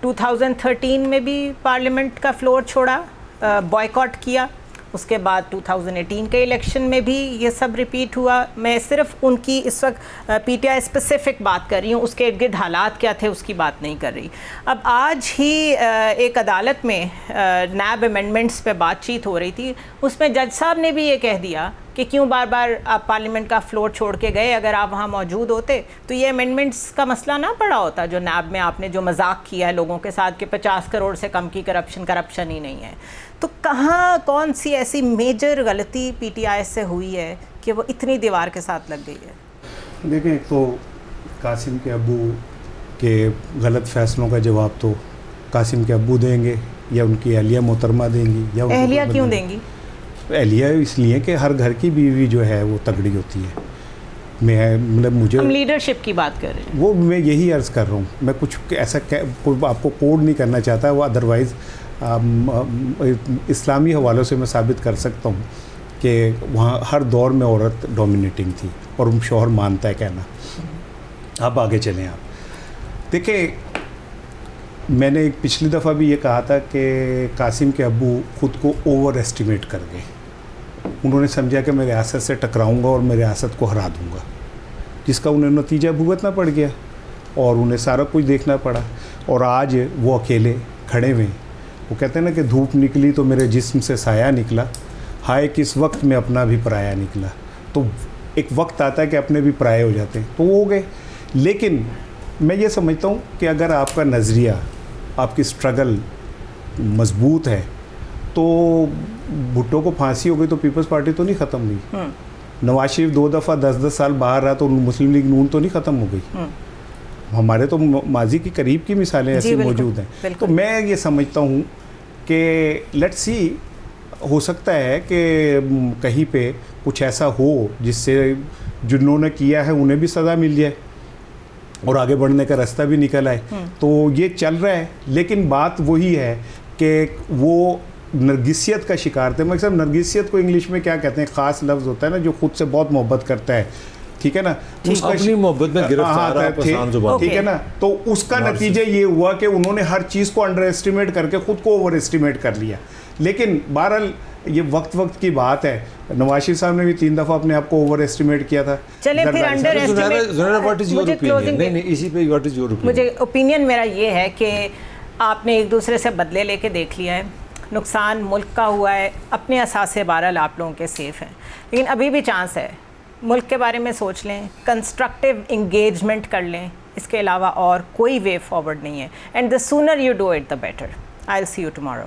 2013 میں بھی پارلیمنٹ کا فلور چھوڑا, بوائیکاٹ کیا. اس کے بعد 2018 کے الیکشن میں بھی یہ سب ریپیٹ ہوا. میں صرف ان کی اس وقت پی ٹی آئی اسپیسیفک بات کر رہی ہوں, اس کے ارد گرد حالات کیا تھے اس کی بات نہیں کر رہی. اب آج ہی ایک عدالت میں نیب امینڈمنٹس پہ بات چیت ہو رہی تھی, اس میں جج صاحب نے بھی یہ کہہ دیا کہ کیوں بار بار آپ پارلیمنٹ کا فلور چھوڑ کے گئے؟ اگر آپ وہاں موجود ہوتے تو یہ امینڈمنٹس کا مسئلہ نہ پڑا ہوتا جو نیب میں آپ نے جو مذاق کیا ہے لوگوں کے ساتھ کہ 50 کروڑ سے کم کی کرپشن ہی نہیں ہے. تو کہاں کون سی ایسی میجر غلطی پی ٹی آئی سے ہوئی ہے کہ وہ اتنی دیوار کے ساتھ لگ گئی ہے؟ دیکھیں ایک تو قاسم کے ابو کے غلط فیصلوں کا جواب تو قاسم کے ابو دیں گے یا ان کی اہلیہ محترمہ دیں گی. یا اہلیہ کیوں دیں گی؟ اہلیہ اس لیے کہ ہر گھر کی بیوی جو ہے وہ تگڑی ہوتی ہے. میں مطلب مجھے ہم لیڈرشپ کی بات کر رہے ہیں. وہ میں یہی عرض کر رہا ہوں. میں کچھ ایسا آپ کو کوڈ نہیں کرنا چاہتا وہ ادروائز اسلامی حوالوں سے میں ثابت کر سکتا ہوں کہ وہاں ہر دور میں عورت ڈومینیٹنگ تھی اور شوہر مانتا ہے کہنا. اب آگے چلیں. آپ دیکھیں میں نے ایک پچھلی دفعہ بھی یہ کہا تھا کہ قاسم کے ابو خود کو اوور ایسٹیمیٹ کر گئے. انہوں نے سمجھا کہ میں ریاست سے ٹکراؤں گا اور میں ریاست کو ہرا دوں گا, جس کا انہیں نتیجہ بھگتنا پڑ گیا اور انہیں سارا کچھ دیکھنا پڑا. اور آج وہ اکیلے کھڑے ہوئے. وہ کہتے ہیں نا کہ دھوپ نکلی تو میرے جسم سے سایہ نکلا, ہائے کس وقت میں اپنا بھی پرایا نکلا. تو ایک وقت آتا ہے کہ اپنے بھی پرائے ہو جاتے ہیں, تو وہ ہو گئے. لیکن میں یہ سمجھتا ہوں کہ اگر آپ کا نظریہ, آپ کی سٹرگل مضبوط ہے تو بھٹو کو پھانسی ہو گئی تو پیپلز پارٹی تو نہیں ختم ہوئی. نواز شریف 2 دفعہ 10 سال باہر رہا تو مسلم لیگ نون تو نہیں ختم ہو گئی. ہمارے تو ماضی کی قریب کی مثالیں ایسی موجود ہیں. تو میں یہ سمجھتا ہوں کہ لیٹس سی, ہو سکتا ہے کہ کہیں پہ کچھ ایسا ہو جس سے جنہوں نے کیا ہے انہیں بھی سزا مل جائے اور آگے بڑھنے کا راستہ بھی نکل آئے. تو یہ چل رہا ہے. لیکن بات وہی ہے کہ وہ نرگسیت کا شکار تھے. میں صرف نرگسیت کو انگلش میں کیا کہتے ہیں, خاص لفظ ہوتا ہے نا, جو خود سے بہت محبت کرتا ہے, ٹھیک ہے نا, اس کا اپنی محبت میں گرفتار آسان زبان, ٹھیک ہے نا. تو اس کا نتیجہ یہ ہوا کہ انہوں نے ہر چیز کو انڈر ایسٹیمیٹ کر کے خود کو اوور ایسٹیمیٹ کر لیا. لیکن بہرحال یہ وقت کی بات ہے. نواز شریف صاحب نے بھی 3 دفعہ اپنے آپ کو اوور ایسٹیمیٹ کیا تھا. چلیں پھر انڈر مجھے اوپینین میرا یہ ہے کہ آپ نے ایک دوسرے سے بدلے لے کے دیکھ لیا ہے, نقصان ملک کا ہوا ہے, اپنے اثاثے بہرحال آپ لوگوں کے سیف ہیں, لیکن ابھی بھی چانس ہے. ملک کے بارے میں سوچ لیں, کنسٹرکٹیو انگیجمنٹ کر لیں, اس کے علاوہ اور کوئی وے فارورڈ نہیں ہے. And the sooner you do it the better. I will see you tomorrow.